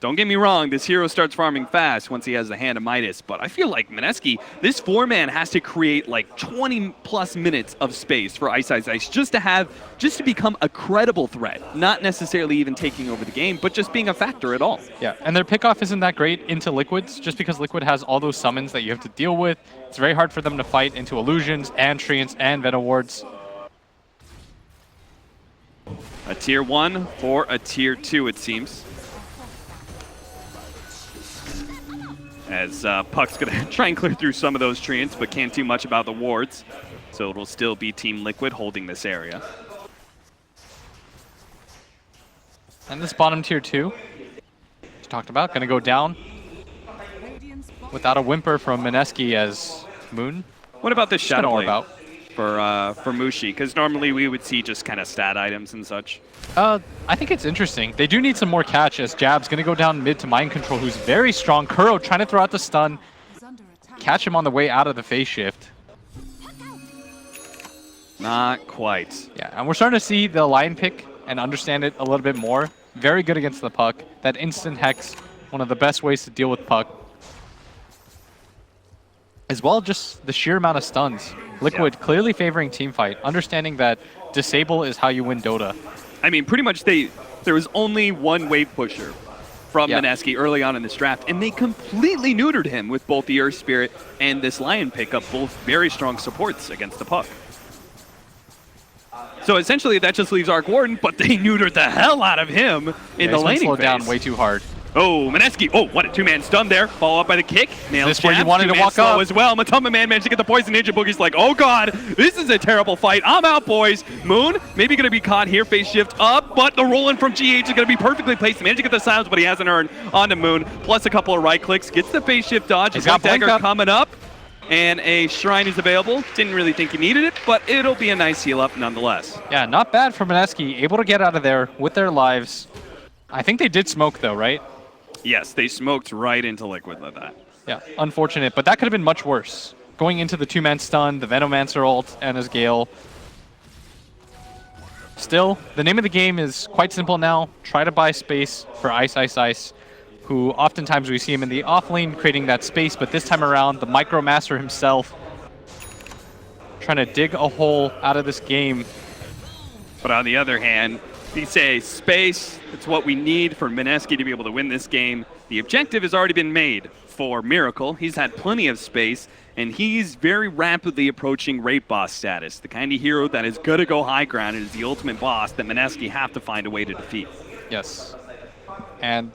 Don't get me wrong, this hero starts farming fast once he has the hand of Midas, but I feel like Mineski, this 4-man has to create like 20+ minutes of space for Ice just to become a credible threat, not necessarily even taking over the game, but just being a factor at all. Yeah, and their pickoff isn't that great into Liquids, just because Liquid has all those summons that you have to deal with. It's very hard for them to fight into Illusions and Treants and Venom Wards. A tier 1 for a tier 2, it seems. As Puck's going to try and clear through some of those Treants, but can't do much about the wards. So it'll still be Team Liquid holding this area. And this bottom tier 2, as talked about, going to go down without a whimper from Mineski as Moon. What about this Shadow Blade out for Mushi? Because normally we would see just kind of stat items and such. I think it's interesting. They do need some more catch as Jab's going to go down mid to Mind Control, who's very strong. Kuro trying to throw out the stun, catch him on the way out of the phase shift. Not quite. Yeah, and we're starting to see the line pick and understand it a little bit more. Very good against the Puck. That instant Hex, one of the best ways to deal with Puck. As well, just the sheer amount of stuns. Liquid clearly favoring teamfight, understanding that disable is how you win Dota. I mean, pretty much there was only one wave pusher from Mineski early on in this draft, and they completely neutered him with both the Earth Spirit and this Lion pickup, both very strong supports against the Puck. So essentially, that just leaves Arc Warden, but they neutered the hell out of him in the laning phase. Down way too hard. Oh, Mineski. Oh, what a 2-man stun there. Follow up by the kick. Nails this where you wanted to walk up as well. Matoma Man managed to get the poison. Ninja Boogie's like, oh god, this is a terrible fight. I'm out, boys. Moon maybe going to be caught here. Phase shift up, but the roll-in from GH is going to be perfectly placed. Managed to get the silence, but he hasn't earned onto Moon. Plus a couple of right clicks. Gets the phase shift dodge. He's got Dagger coming up. And a Shrine is available. Didn't really think he needed it, but it'll be a nice heal up nonetheless. Yeah, not bad for Mineski. Able to get out of there with their lives. I think they did smoke though, right? Yes, they smoked right into Liquid like that. Yeah, unfortunate, but that could have been much worse. Going into the 2-man stun, the Venomancer ult, and his Gale. Still, the name of the game is quite simple now. Try to buy space for Ice, who oftentimes we see him in the off-lane creating that space, but this time around, the Micromaster himself trying to dig a hole out of this game. But on the other hand, we say space, it's what we need for Mineski to be able to win this game. The objective has already been made for Miracle. He's had plenty of space, and he's very rapidly approaching raid boss status, the kind of hero that is going to go high ground and is the ultimate boss that Mineski have to find a way to defeat. Yes. And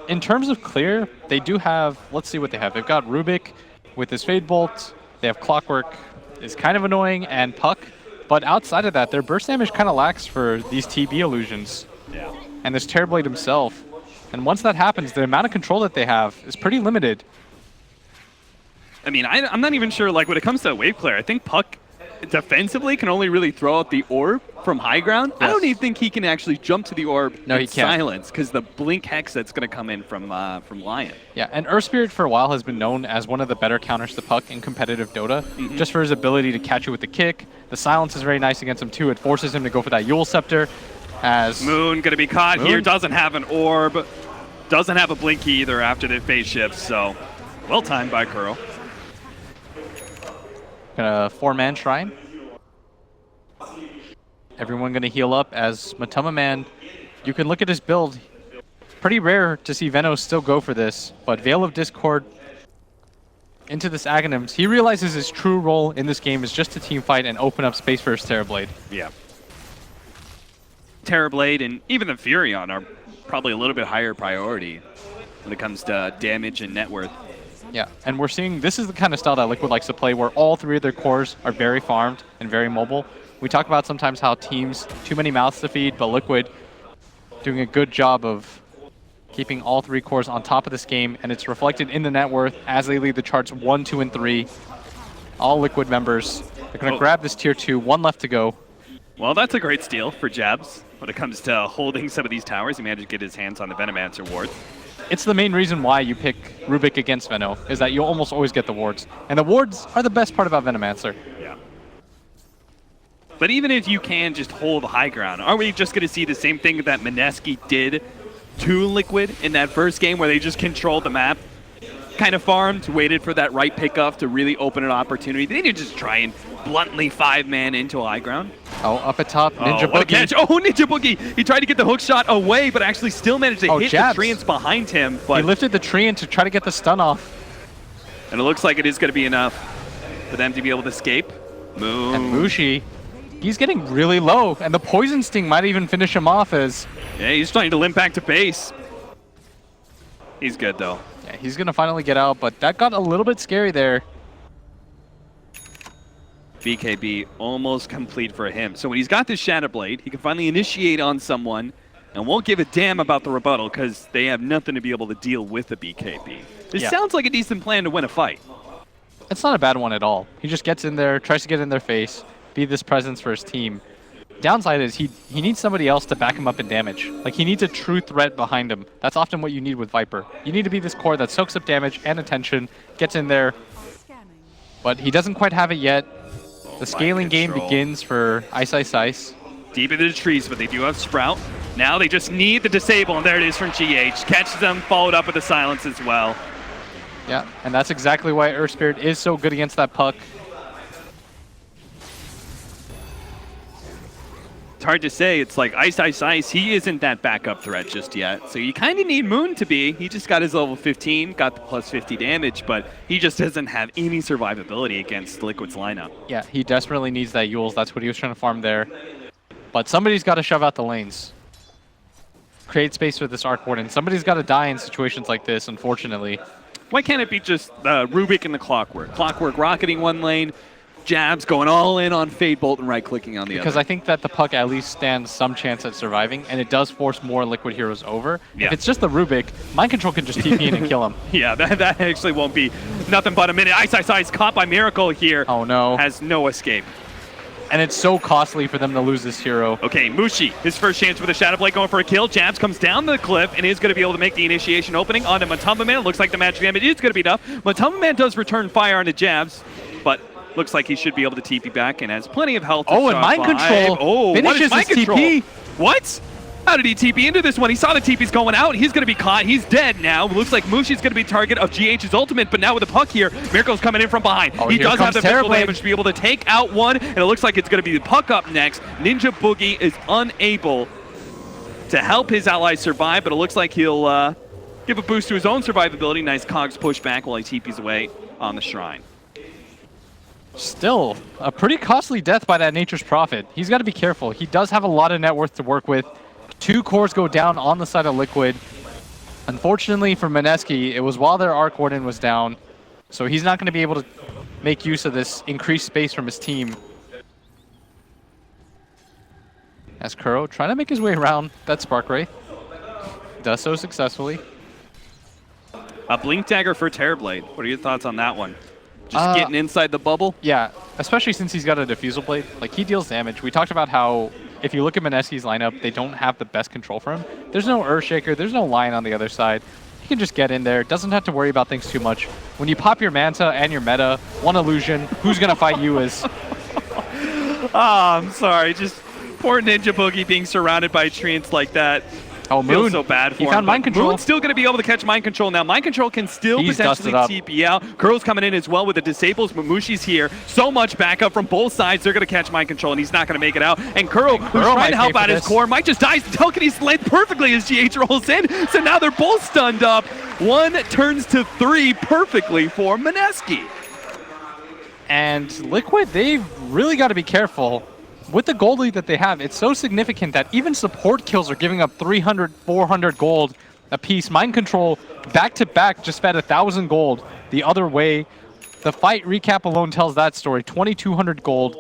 in terms of clear, they do have, let's see what they have. They've got Rubik with his Fade Bolt. They have Clockwork, is kind of annoying, and Puck. But outside of that, their burst damage kind of lacks for these TB illusions. Yeah. And this Terrorblade himself. And once that happens, the amount of control that they have is pretty limited. I mean, I'm not even sure, like, when it comes to wave clear, I think Puck defensively can only really throw out the orb from high ground. Yes. I don't even think he can actually jump to the orb No, he in can't. silence, because the blink hex that's going to come in from Lion. Yeah, and Earth Spirit for a while has been known as one of the better counters to Puck in competitive Dota, just for his ability to catch you with the kick. The silence is very nice against him too. It forces him to go for that Yule Scepter. As Moon going to be caught Moon here, doesn't have an orb, doesn't have a blink either after the phase shift, so well timed by Kuro. Gonna 4-man Shrine. Everyone gonna heal up as Matoma Man. You can look at his build. Pretty rare to see Venom still go for this, but Veil of Discord into this Aghanims. He realizes his true role in this game is just to team fight and open up space for his Terrorblade. Yeah. Terrorblade and even the Furion are probably a little bit higher priority when it comes to damage and net worth. Yeah, and we're seeing this is the kind of style that Liquid likes to play, where all three of their cores are very farmed and very mobile. We talk about sometimes how teams, too many mouths to feed, but Liquid doing a good job of keeping all three cores on top of this game, and it's reflected in the net worth as they lead the charts 1, 2, and 3. All Liquid members. They're going to grab this tier 2, 1 left to go. Well, that's a great steal for Jabs when it comes to holding some of these towers. He managed to get his hands on the Venomancer ward. it's the main reason why you pick Rubik against Veno, is that you'll almost always get the wards. And the wards are the best part about Venomancer. Yeah. But even if you can just hold the high ground, aren't we just going to see the same thing that Mineski did to Liquid in that first game where they just controlled the map? Kind of farmed, waited for that right pickoff to really open an opportunity. They didn't just try and bluntly 5-man into a high ground. Oh, up at top, Ninja What a Boogie. catch. Oh, Ninja Boogie! He tried to get the hook shot away, but actually still managed to hit jabs. the treants behind him. But He lifted the tree in to try to get the stun off. and it looks like it is going to be enough for them to be able to escape. Moon. And Mushi, he's getting really low, and the Poison Sting might even finish him off as... Yeah, he's trying to limp back to base. He's good, though. Yeah, he's going to finally get out, but that got a little bit scary there. BKB almost complete for him. So when he's got this Shadow Blade, he can finally initiate on someone and won't give a damn about the rebuttal because they have nothing to be able to deal with the BKB. This sounds like a decent plan to win a fight. It's not a bad one at all. He just gets in there, tries to get in their face, be this presence for his team. Downside is he needs somebody else to back him up in damage. Like, he needs a true threat behind him. That's often what you need with Viper. You need to be this core that soaks up damage and attention, gets in there, but he doesn't quite have it yet. The scaling game begins for Ice Ice Ice. Deep into the trees, but they do have Sprout. Now they just need the disable, and there it is from GH. Catches them, followed up with the silence as well. Yeah, and that's exactly why Earth Spirit is so good against that puck. It's hard to say. It's like Ice Ice Ice, he isn't that backup threat just yet. So you kind of need Moon to be. He just got his level 15, got the plus 50 damage, but he just doesn't have any survivability against Liquid's lineup. Yeah, he desperately needs that Yules. That's what he was trying to farm there. But somebody's got to shove out the lanes. Create space for this Arc Warden. Somebody's got to die in situations like this, unfortunately. Why can't it be just Rubik and the Clockwork? Clockwork rocketing one lane, Jabs going all in on Fade Bolt and right-clicking on the other. Because I think that the puck at least stands some chance at surviving, and it does force more Liquid heroes over. Yeah. If it's just the Rubik, Mind Control can just TP in and kill him. Yeah, that actually won't be nothing but a minute. Ice Ice Ice caught by Miracle here. Oh no. Has no escape. And it's so costly for them to lose this hero. Okay, Mushi, his first chance with a Shadow Blade going for a kill. Jabs comes down the cliff and is going to be able to make the initiation opening onto Matumba Man. Looks like the magic damage is going to be enough. Matumba Man does return fire onto Jabs, but looks like he should be able to TP back and has plenty of health. Oh, and Mind Control finishes his TP. What? How did he TP into this one? He saw the TP's going out. He's going to be caught. He's dead now. Looks like Mushi's going to be target of GH's ultimate, but now with the puck here, Miracle's coming in from behind. Oh, he does have the physical Blade. damage to be able to take out one, and it looks like it's going to be the puck up next. Ninja Boogie is unable to help his allies survive, but it looks like he'll give a boost to his own survivability. Nice cogs push back while he TP's away on the shrine. Still, a pretty costly death by that Nature's Prophet. He's got to be careful. He does have a lot of net worth to work with. 2 cores go down on the side of Liquid. Unfortunately for Mineski, it was while their Arc Warden was down, so he's not going to be able to make use of this increased space from his team. As Kuro trying to make his way around that Spark Wraith. Does so successfully. A Blink Dagger for Terrorblade. What are your thoughts on that one? Just getting inside the bubble? Yeah, especially since he's got a Diffusal Blade. Like, he deals damage. We talked about how if you look at Mineski's lineup, they don't have the best control for him. There's no Earthshaker, there's no Lion on the other side. He can just get in there, doesn't have to worry about things too much. When you pop your Manta and your meta, one illusion, who's going to fight you is... I'm sorry, just poor Ninja Boogie being surrounded by treants like that. Oh, Feels Moon. so bad for He him. found Mind Control. Moon's still going to be able to catch Mind Control now. Mind Control can still He's potentially dusted up. TP out. Kuro's coming in as well with the disables, but Mushi's here. So much backup from both sides. They're going to catch Mind Control, and he's not going to make it out. And Kuro, who's trying might to help pay for out his this. core, might just die. Telekinesis length perfectly as GH rolls in. So now they're both stunned up. 1 turns to 3 perfectly for Mineski. And Liquid, they've really got to be careful. With the gold lead that they have, it's so significant that even support kills are giving up 300, 400 gold a piece. Mind Control, back-to-back, just fed 1,000 gold the other way. The fight recap alone tells that story. 2,200 gold,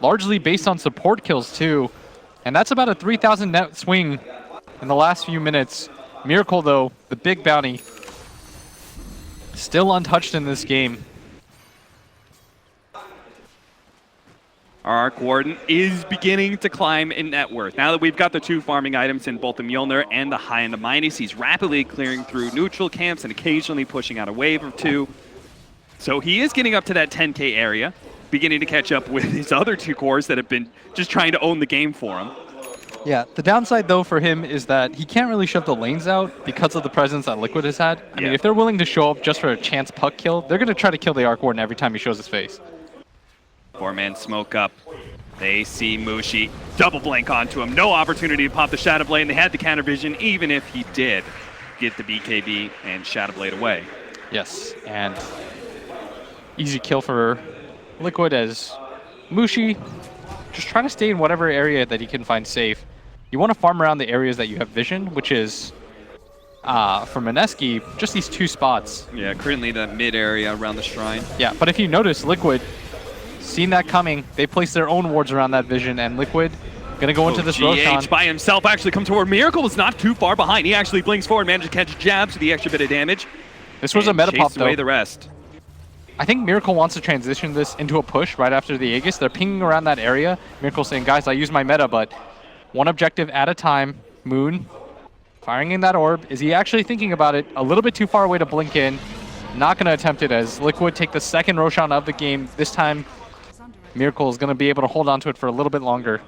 largely based on support kills, too. And that's about a 3,000 net swing in the last few minutes. Miracle, though, the big bounty, still untouched in this game. Our Arc Warden is beginning to climb in net worth. Now that we've got the 2 farming items in both the Mjolnir and the High and the Mineski, he's rapidly clearing through neutral camps and occasionally pushing out a wave or 2. So he is getting up to that 10k area, beginning to catch up with his other 2 cores that have been just trying to own the game for him. Yeah, the downside though for him is that he can't really shove the lanes out because of the presence that Liquid has had. I mean, if they're willing to show up just for a chance puck kill, they're going to try to kill the Arc Warden every time he shows his face. 4-man smoke up. They see Mushi. Double blank onto him. No opportunity to pop the Shadow Blade. They had the counter vision, even if he did get the BKB and Shadow Blade away. Yes, and easy kill for Liquid as Mushi just trying to stay in whatever area that he can find safe. You want to farm around the areas that you have vision, which is, for Mineski, just these 2 spots. Yeah, currently the mid area around the shrine. Yeah, but if you notice, Liquid, seen that coming, they place their own wards around that vision, and Liquid gonna go into this Roshan. GH by himself actually comes toward. Miracle was not too far behind. He actually blinks forward, managed to catch jabs with the extra bit of damage. This was a meta pop, though. Away the rest. I think Miracle wants to transition this into a push right after the Aegis. They're pinging around that area. Miracle saying, guys, I use my meta, but one objective at a time. Moon firing in that orb. Is he actually thinking about it? A little bit too far away to blink in. Not going to attempt it as Liquid take the second Roshan of the game. This time, Miracle is going to be able to hold on to it for a little bit longer.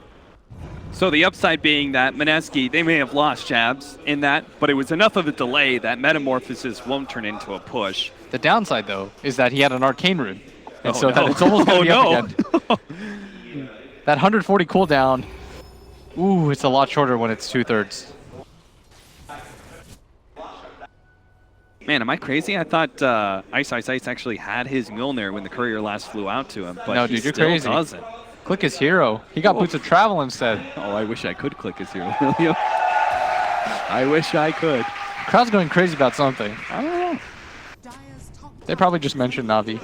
So the upside being that Mineski, they may have lost jabs in that, but it was enough of a delay that Metamorphosis won't turn into a push. The downside, though, is that he had an Arcane Rune. And Oh, that no. it's almost going to be Oh, up again. That 140 cooldown, ooh, it's a lot shorter when it's 2/3. Man, am I crazy? I thought Ice actually had his Mjolnir when the courier last flew out to him, but No, he dude, you're still crazy. doesn't. Click his hero. He got Boots of Travel instead. Oh, I wish I could click his hero, William. I wish I could. Crowd's going crazy about something. I don't know. They probably just mentioned Navi.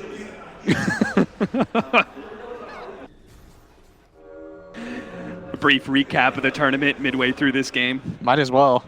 A brief recap of the tournament midway through this game. Might as well.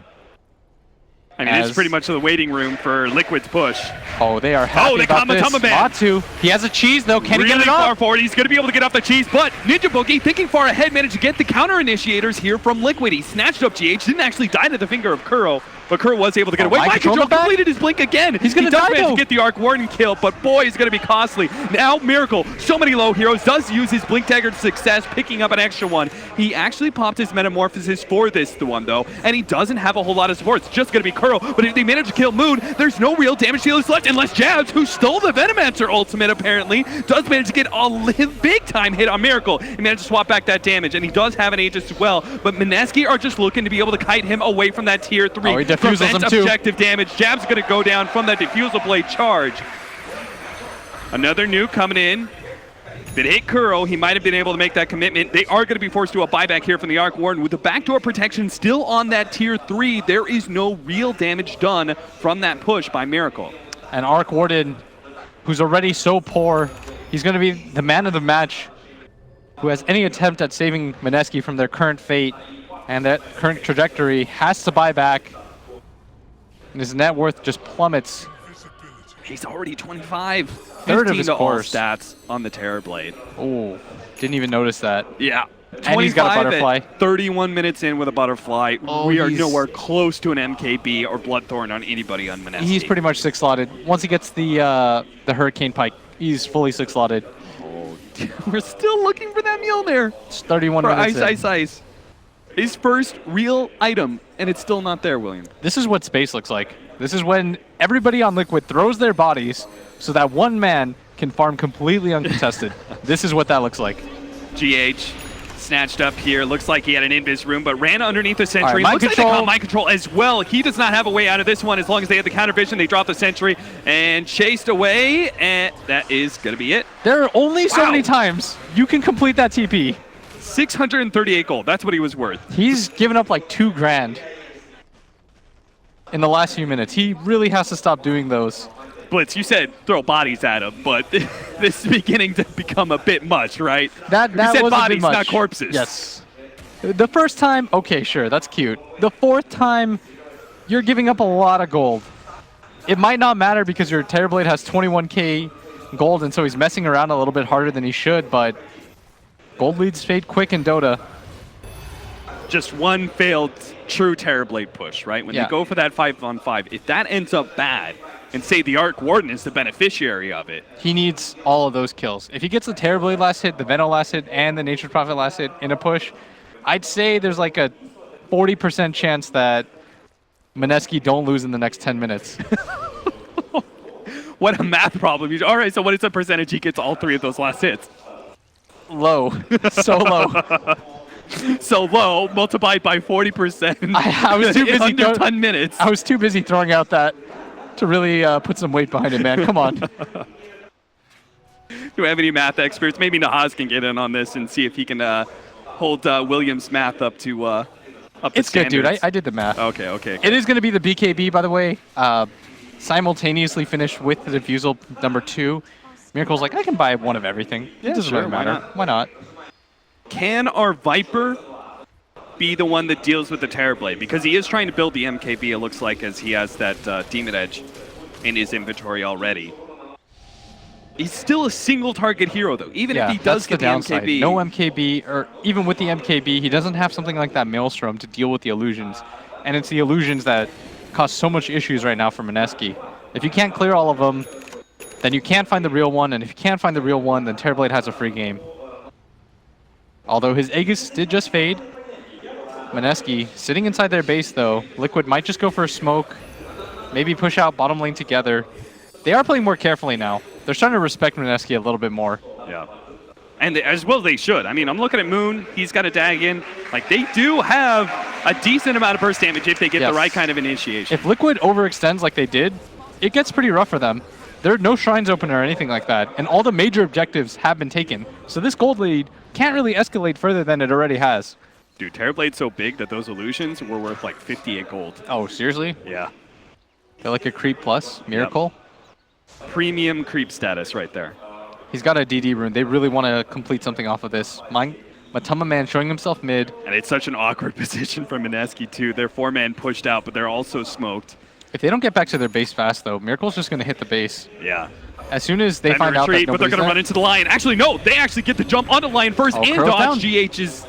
I mean, this As- is pretty much the waiting room for Liquid's push. Oh, they are happy they about caught this. Matama Man. Matu, he has a cheese though. Can he Really get it far off? forward. He's going to be able to get off the cheese, but Ninja Boogie, thinking far ahead, managed to get the counter initiators here from Liquid. He snatched up GH, didn't actually die to the finger of Kuro, but Kuro was able to get away. Mind Mind control Control in the back? completed his blink again. He's gonna He does die, manage though. to get the Arc Warden kill, but boy, he's going to be costly. Now Miracle, so many low heroes, does use his blink dagger to success, picking up an extra one. He actually popped his Metamorphosis for this one though, and he doesn't have a whole lot of support. It's just going to be Kuro, but if they manage to kill Moon, there's no real damage dealers left unless Jabs, who stole the Venomancer ultimate apparently, does manage to get a big time hit on Miracle. He managed to swap back that damage, and he does have an Aegis as well, but Mineski are just looking to be able to kite him away from that tier 3. Oh, he diffusals Prevent him too. objective damage. Jab's going to go down from that Diffusal Blade charge. Another nuke coming in. If it hit Kuro, he might have been able to make that commitment. They are going to be forced to do a buyback here from the Arc Warden. With the backdoor protection still on that tier 3, there is no real damage done from that push by Miracle. And Arc Warden, who's already so poor, he's going to be the man of the match who has any attempt at saving Mineski from their current fate and that current trajectory, has to buy back. And his net worth just plummets. He's already 25. Third of 15 his to all course. stats on the Terror Blade. Oh, didn't even notice that. Yeah. And he's got a 25 butterfly. at 31 minutes in with a butterfly. Oh, we are he's- nowhere close to an MKB or Bloodthorn on anybody on Mineski. He's pretty much 6-slotted. Once he gets the Hurricane Pike, he's fully 6-slotted. We're still looking for that Mjolnir It's 31 for minutes in. Ice. His first real item, and it's still not there, William. This is what space looks like. This is when everybody on Liquid throws their bodies so that one man can farm completely uncontested. This is what that looks like. GH snatched up here. Looks like he had an invis room, but ran underneath the sentry. Mind Looks like they control. caught mind control as well. He does not have a way out of this one as long as they have the counter vision. They drop the sentry and chased away, and that is going to be it. There are only so Wow. many times you can complete that TP. 638 gold. That's what he was worth. He's given up like $2 grand in the last few minutes. He really has to stop doing those. Blitz, you said throw bodies at him, but this is beginning to become a bit much, right? That You said was a bit bodies, much. not corpses. Yes. The first time, okay, sure, that's cute. The fourth time, you're giving up a lot of gold. It might not matter because your Terrorblade has 21k gold, and so he's messing around a little bit harder than he should, but Gold leads fade quick in Dota. Just one failed true Terrorblade push, right? When Yeah. they go for that 5-on-5, if that ends up bad, and say the Arc Warden is the beneficiary of it. He needs all of those kills. If he gets the Terrorblade last hit, the Veno last hit, and the Nature's Prophet last hit in a push, I'd say there's like a 40% chance that Mineski don't lose in the next 10 minutes. What a math problem. All right, so what is the percentage he gets all 3 of those last hits? Low. So low. So low, multiplied by 40%. I was too busy under 10 minutes. I was too busy throwing out that to really put some weight behind it, man. Come on. Do we have any math experts? Maybe Nahaz can get in on this and see if he can hold Williams' math up to It's good, dude. standards. I did the math. Okay. It is going to be the BKB, by the way. Simultaneously finished with the Diffusal number 2. Miracle's like, I can buy one of everything. Yeah, It doesn't sure, really why matter. not? Why not? Can our Viper be the one that deals with the Terrorblade? Because he is trying to build the MKB, it looks like, as he has that Demon Edge in his inventory already. He's still a single target hero, though, even if he does that's get the downside. MKB. No MKB, or even with the MKB, he doesn't have something like that Maelstrom to deal with the illusions. And it's the illusions that cause so much issues right now for Mineski. If you can't clear all of them, then you can't find the real one, and if you can't find the real one, then Terrorblade has a free game. Although his Aegis did just fade. Mineski sitting inside their base, though. Liquid might just go for a smoke, maybe push out bottom lane together. They are playing more carefully now. They're starting to respect Mineski a little bit more. Yeah. And as well they should. I mean, I'm looking at Moon. He's got a dag in. Like, they do have a decent amount of burst damage if they get the right kind of initiation. If Liquid overextends like they did, it gets pretty rough for them. There are no shrines open or anything like that, and all the major objectives have been taken. So this gold lead can't really escalate further than it already has. Dude, Terrorblade's so big that those illusions were worth like 58 gold. Oh, seriously? Yeah. They're like a creep plus miracle. Yep. Premium creep status right there. He's got a DD rune. They really want to complete something off of this. Matama Man showing himself mid. And it's such an awkward position for Mineski, too. They're 4-man pushed out, but they're also smoked. If they don't get back to their base fast, though, Miracle's just going to hit the base. Yeah. As soon as they Time find to out retreat, that but they're nobody's going to there. run into the lion. Actually, no. They actually get the jump onto the lion first and Crow's dodge down. GH's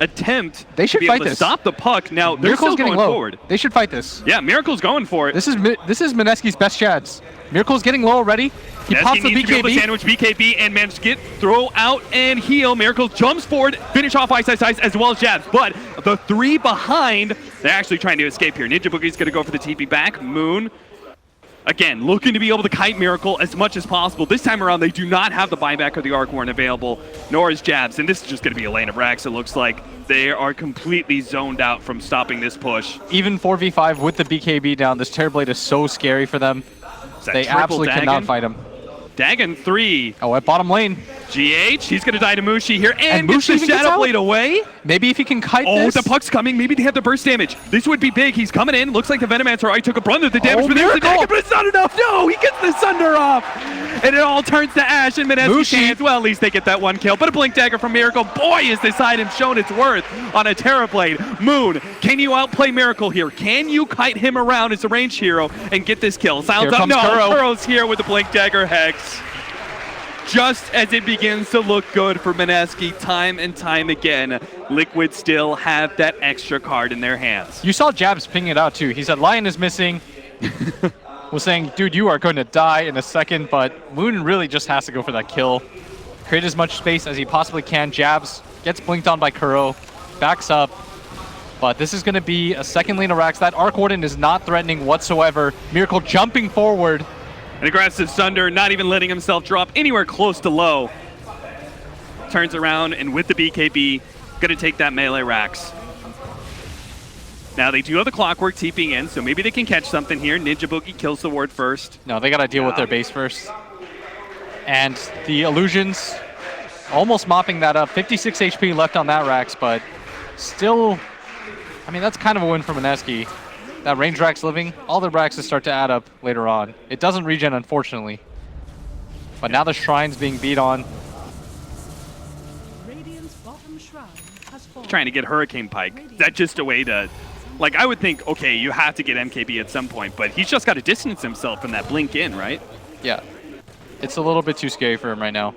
attempt They should to be fight able to this. stop the puck. Now, they're Miracle's still getting going low. forward. They should fight this. Yeah, Miracle's going for it. This is Mineski's best chance. Miracle's getting low already. He pops the needs to be able to BKB. sandwich BKB and manage to get throw out and heal. Miracle jumps forward, finish off Ice as well as jabs. But the 3 behind, they're actually trying to escape here. Ninja Boogie's going to go for the TP back. Moon, again, looking to be able to kite Miracle as much as possible. This time around, they do not have the buyback or the Arc Warren available, nor is jabs. And this is just going to be a lane of racks, it looks like. They are completely zoned out from stopping this push. Even 4v5 with the BKB down, this Terrorblade is so scary for them. Is that They triple absolutely Dagon? cannot fight him. Dagon 3. Oh, at bottom lane. GH, he's going to die to Mushi here, and gets Mushi the even gets Shadow out? Blade away. Maybe if he can kite Oh, this. the puck's coming. Maybe they have the burst damage. This would be big. He's coming in. Looks like the Venomancer already took a brunt of the damage, Oh, but there's the Miracle! Dagger, but it's not enough. No, he gets the Sunder off. And it all turns to ash, and Mineski's Mushi. hands. Well, at least they get that 1 kill. But a Blink Dagger from Miracle. Boy, is this item shown its worth on a Terrorblade. Moon, can you outplay Miracle here? Can you kite him around as a ranged hero and get this kill? Silence Here up. comes No, Kuro. Kuro's here with the Blink Dagger Hex. Just as it begins to look good for Mineski time and time again, Liquid still have that extra card in their hands. You saw Jabs ping it out too. He said Lion is missing. Was saying, dude, you are going to die in a second, but Moon really just has to go for that kill. Create as much space as he possibly can. Jabs gets blinked on by Kuro, backs up. But this is going to be a second lane of racks. That Arc Warden is not threatening whatsoever. Miracle jumping forward. An aggressive Sunder, not even letting himself drop anywhere close to low. Turns around, and with the BKB, gonna take that melee racks. Now they do have the Clockwork TPing in, so maybe they can catch something here. Ninja Boogie kills the ward first. No, they got to deal with their base first. And the illusions almost mopping that up. 56 HP left on that racks, but still, I mean, that's kind of a win for Mineski. That range racks living, all the racks start to add up later on. It doesn't regen, unfortunately. But now the shrine's being beat on. Radiant's bottom shrine has fallen. Trying to get Hurricane Pike. Is that just a way to... Like, I would think, okay, you have to get MKB at some point, but he's just got to distance himself from that blink in, right? Yeah. It's a little bit too scary for him right now.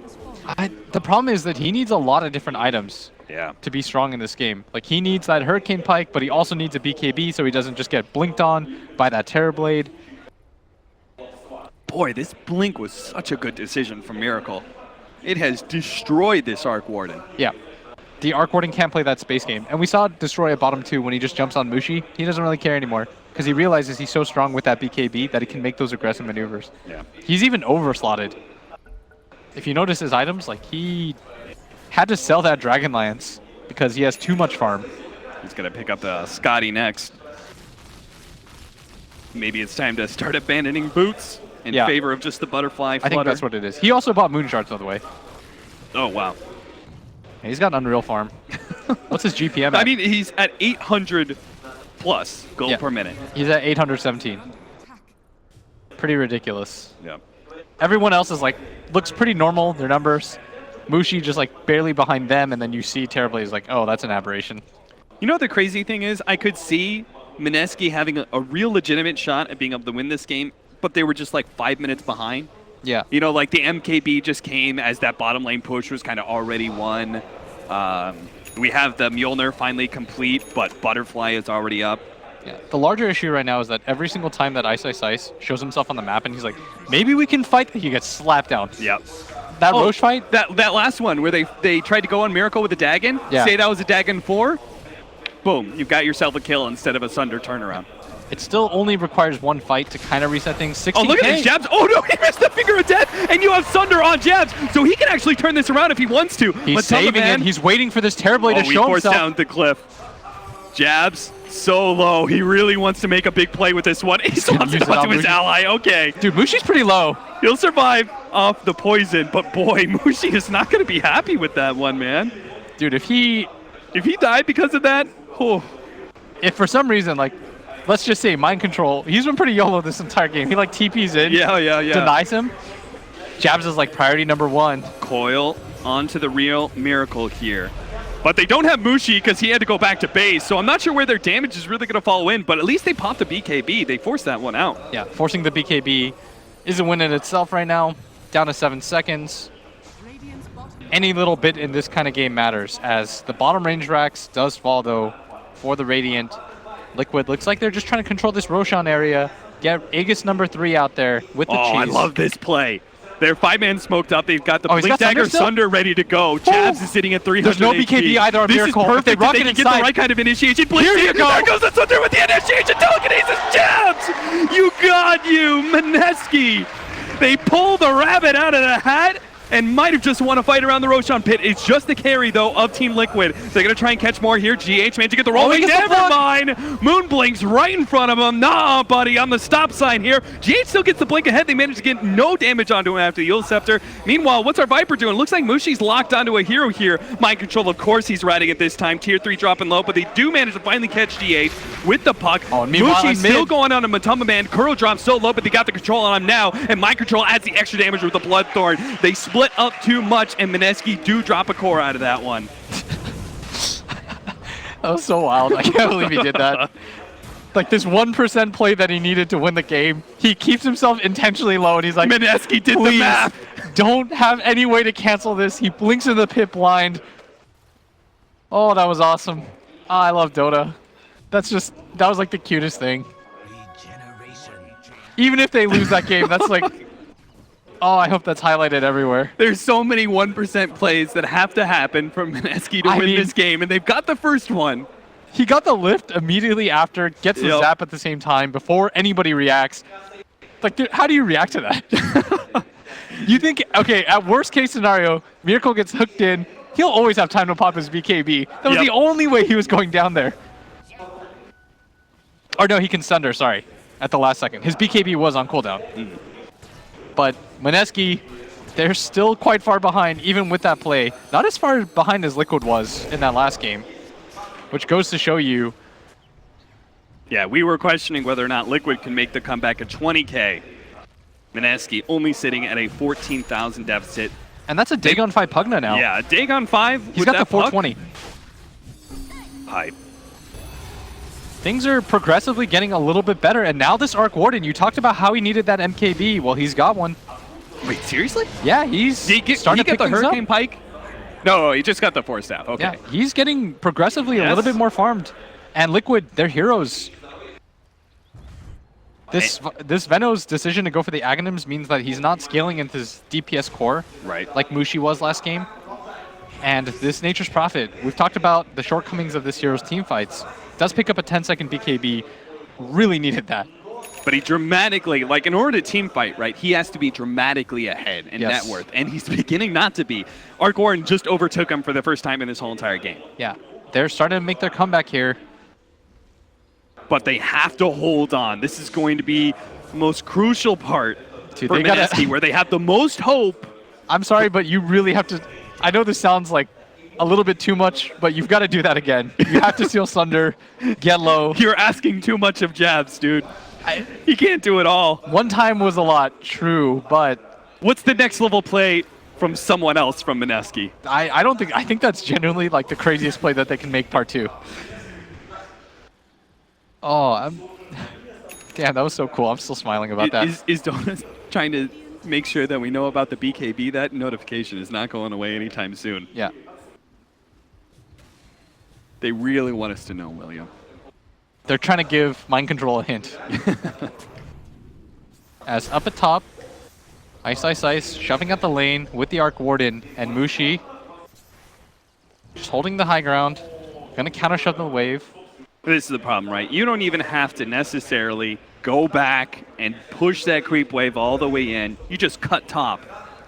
The problem is that he needs a lot of different items to be strong in this game. Like, he needs that Hurricane Pike, but he also needs a BKB so he doesn't just get blinked on by that Terrorblade. Boy, this blink was such a good decision from Miracle. It has destroyed this Arc Warden. Yeah. The Arc Warden can't play that space game. And we saw it destroy at bottom 2 when he just jumps on Mushi. He doesn't really care anymore because he realizes he's so strong with that BKB that he can make those aggressive maneuvers. Yeah. He's even overslotted. If you notice his items, like, he had to sell that Dragon Lance because he has too much farm. He's going to pick up the Scotty next. Maybe it's time to start abandoning boots in favor of just the butterfly flutter. I think that's what it is. He also bought Moon Shards, by the way. Oh, wow. He's got an Unreal farm. What's his GPM at? I mean, he's at 800 plus gold per minute. He's at 817. Pretty ridiculous. Yeah. Everyone else is like, looks pretty normal, their numbers. Mushi just like barely behind them, and then you see Terrorblade is like, oh, that's an aberration. You know what the crazy thing is? I could see Mineski having a real legitimate shot at being able to win this game, but they were just like 5 minutes behind. Yeah. You know, like the MKB just came as that bottom lane push was kind of already won. We have the Mjolnir finally complete, but Butterfly is already up. Yeah. The larger issue right now is that every single time that Ice shows himself on the map and he's like, maybe we can fight, he gets slapped down. Yep. That Roche fight? That last one where they tried to go on Miracle with a Dagon, say that was a Dagon 4, boom, you've got yourself a kill instead of a Sunder turnaround. It still only requires one fight to kind of reset things. 16K. Oh, look at his jabs. Oh, no, he missed the finger of death, and you have Sunder on jabs, so he can actually turn this around if he wants to. He's saving it. He's waiting for this Terrorblade to show himself. Down the cliff. Jabs so low. He really wants to make a big play with this one. He still wants to onto his ally. Okay. Dude, Mushi's pretty low. He'll survive off the poison, but boy, Mushi is not going to be happy with that one, man. Dude, if he died because of that, if for some reason, like, let's just say mind control, he's been pretty YOLO this entire game. He like TPs in, denies him. Jabs is like priority number 1. Coil onto the real Miracle here. But they don't have Mushi because he had to go back to base, so I'm not sure where their damage is really going to follow in, but at least they popped the BKB. They forced that one out. Yeah, forcing the BKB is a win in itself right now. Down to 7 seconds. Any little bit in this kind of game matters, as the bottom range racks does fall, though, for the Radiant. Liquid looks like they're just trying to control this Roshan area, get Aegis number 3 out there with the cheese. I love this play. They're 5-man smoked up. They've got the Blink Dagger Sunder ready to go. Jabs is sitting at 300 There's no BKB either on Miracle. This is perfect. If they can get the right kind of initiation. Blink Dagger, there goes the Sunder with the initiation. Telekinesis Jabs! You got you, Mineski. They pull the rabbit out of the hat and might have just won a fight around the Roshan pit. It's just the carry, though, of Team Liquid. They're going to try and catch more here. GH managed to get the rolling. Never mind. Moon blinks right in front of him. Nah, buddy, on the stop sign here. GH still gets the blink ahead. They managed to get no damage onto him after the Yule Scepter. Meanwhile, what's our Viper doing? Looks like Mushi's locked onto a hero here. Mind control, of course, he's riding it this time. Tier 3 dropping low, but they do manage to finally catch GH with the puck. Mushi's still going on a Matumba Man. Kuro drops so low, but they got the control on him now, and Mind control adds the extra damage with the Bloodthorn. They split up too much, and Mineski do drop a core out of that one. That was so wild. I can't believe he did that. Like, this 1% play that he needed to win the game, he keeps himself intentionally low, and he's like, Mineski did the math. Don't have any way to cancel this. He blinks in the pit blind. Oh, that was awesome. Oh, I love Dota. That was like the cutest thing. Even if they lose that game, that's like, oh, I hope that's highlighted everywhere. There's so many 1% plays that have to happen from Mineski to win this game, and they've got the first one. He got the lift immediately after, gets the zap at the same time before anybody reacts. Like, dude, how do you react to that? You think, okay, at worst case scenario, Miracle gets hooked in, he'll always have time to pop his BKB. That was the only way he was going down there. Or no, he can Sunder, sorry, at the last second. His BKB was on cooldown. But Mineski, they're still quite far behind, even with that play. Not as far behind as Liquid was in that last game, which goes to show you. Yeah, we were questioning whether or not Liquid can make the comeback at 20K. Mineski only sitting at a 14,000 deficit. And that's a Dagon 5 Pugna now. Yeah, Dagon 5. He's got the 420. Hype. Things are progressively getting a little bit better, and now this Arc Warden, you talked about how he needed that MKB. Well, he's got one. Wait, seriously? Yeah, he's Did he starting to get pick the things Hurricane up. Pike? No, he just got the Force Staff. Okay. Yeah, he's getting progressively a little Yes. bit more farmed. And Liquid, they're heroes. This Veno's decision to go for the Aghanims means that he's not scaling into his DPS core, Right. like Mushi was last game. And this Nature's Prophet, we've talked about the shortcomings of this hero's team fights. Does pick up a 10-second BKB, really needed that. But he dramatically, like in order to team fight, right, he has to be dramatically ahead in Yes. net worth. And he's beginning not to be. Arc Warden just overtook him for the first time in this whole entire game. Yeah, they're starting to make their comeback here. But they have to hold on. This is going to be the most crucial part Dude, for they gotta- Mineski, where they have the most hope. I'm sorry, but you really have to... I know this sounds like a little bit too much, but you've got to do that again. You have to steal Sunder, get low. You're asking too much of Jabs, dude. He can't do it all. One time was a lot, true, but What's the next level play from someone else from Mineski? I don't think... I think that's genuinely like the craziest play that they can make part 2. Oh, damn, that was so cool. I'm still smiling about that. Is Dota trying to make sure that we know about the BKB? That notification is not going away anytime soon. Yeah. They really want us to know, William. They're trying to give Mind Control a hint. As up at top, Ice, shoving out the lane with the Arc Warden and Mushi. Just holding the high ground. Gonna counter shove the wave. This is the problem, right? You don't even have to necessarily go back and push that creep wave all the way in. You just cut top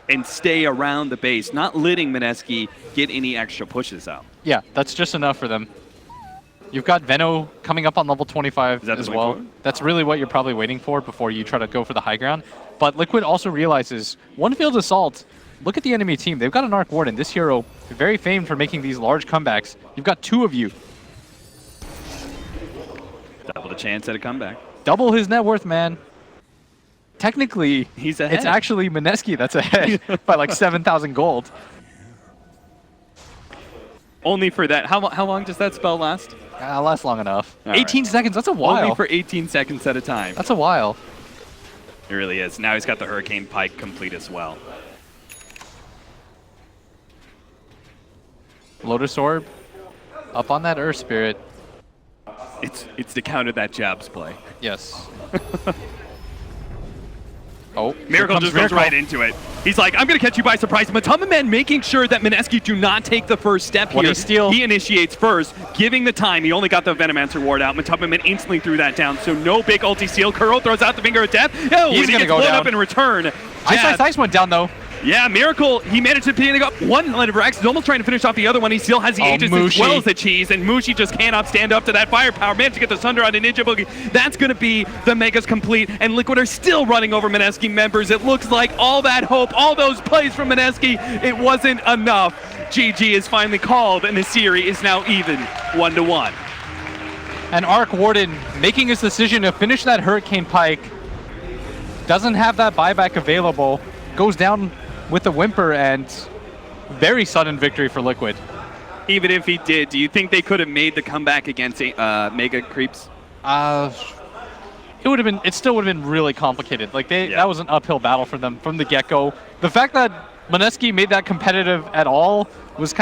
and stay around the base, not letting Mineski get any extra pushes out. Yeah, that's just enough for them. You've got Veno coming up on level 25 Is that the as way well. forward? That's really what you're probably waiting for before you try to go for the high ground. But Liquid also realizes, one field assault, look at the enemy team. They've got an Arc Warden. This hero, very famed for making these large comebacks. You've got 2 of you. Double the chance at a comeback. Double his net worth, man. Technically, He's ahead. it's actually Mineski that's ahead by like 7,000 gold. Only for that. How long does that spell last? Lasts long enough. All 18 right. seconds, that's a while. Only for 18 seconds at a time. That's a while. It really is. Now he's got the Hurricane Pike complete as well. Lotus Orb, up on that Earth Spirit. It's to counter that Jabs play. Yes. Oh, here Miracle comes just goes Miracle. right into it. He's like, I'm going to catch you by surprise. Matama making sure that Mineski do not take the first step What here. a steal. He initiates first, giving the time. He only got the Venomancer ward out. Matama instantly threw that down, so no big ulti seal. Curl throws out the Finger of Death. Oh, He's he gonna gets go blown down. up in return. Ice went down though. Yeah, Miracle, he managed to pick up one line of Rex. He's almost trying to finish off the other one. He still has the Aegis as Mushi. well as the Cheese, and Mushi just cannot stand up to that firepower. Managed to get the Sunder on a Ninja Boogie. That's going to be the Megas complete, and Liquid are still running over Mineski members. It looks like all that hope, all those plays from Mineski, it wasn't enough. GG is finally called, and the series is now even 1-1. And Arc Warden making his decision to finish that Hurricane Pike. Doesn't have that buyback available. Goes down with the whimper, and very sudden victory for Liquid. Even if he did, do you think they could have made the comeback against Mega Creeps? It still would have been really complicated. Like that was an uphill battle for them from the get-go. The fact that Mineski made that competitive at all was kind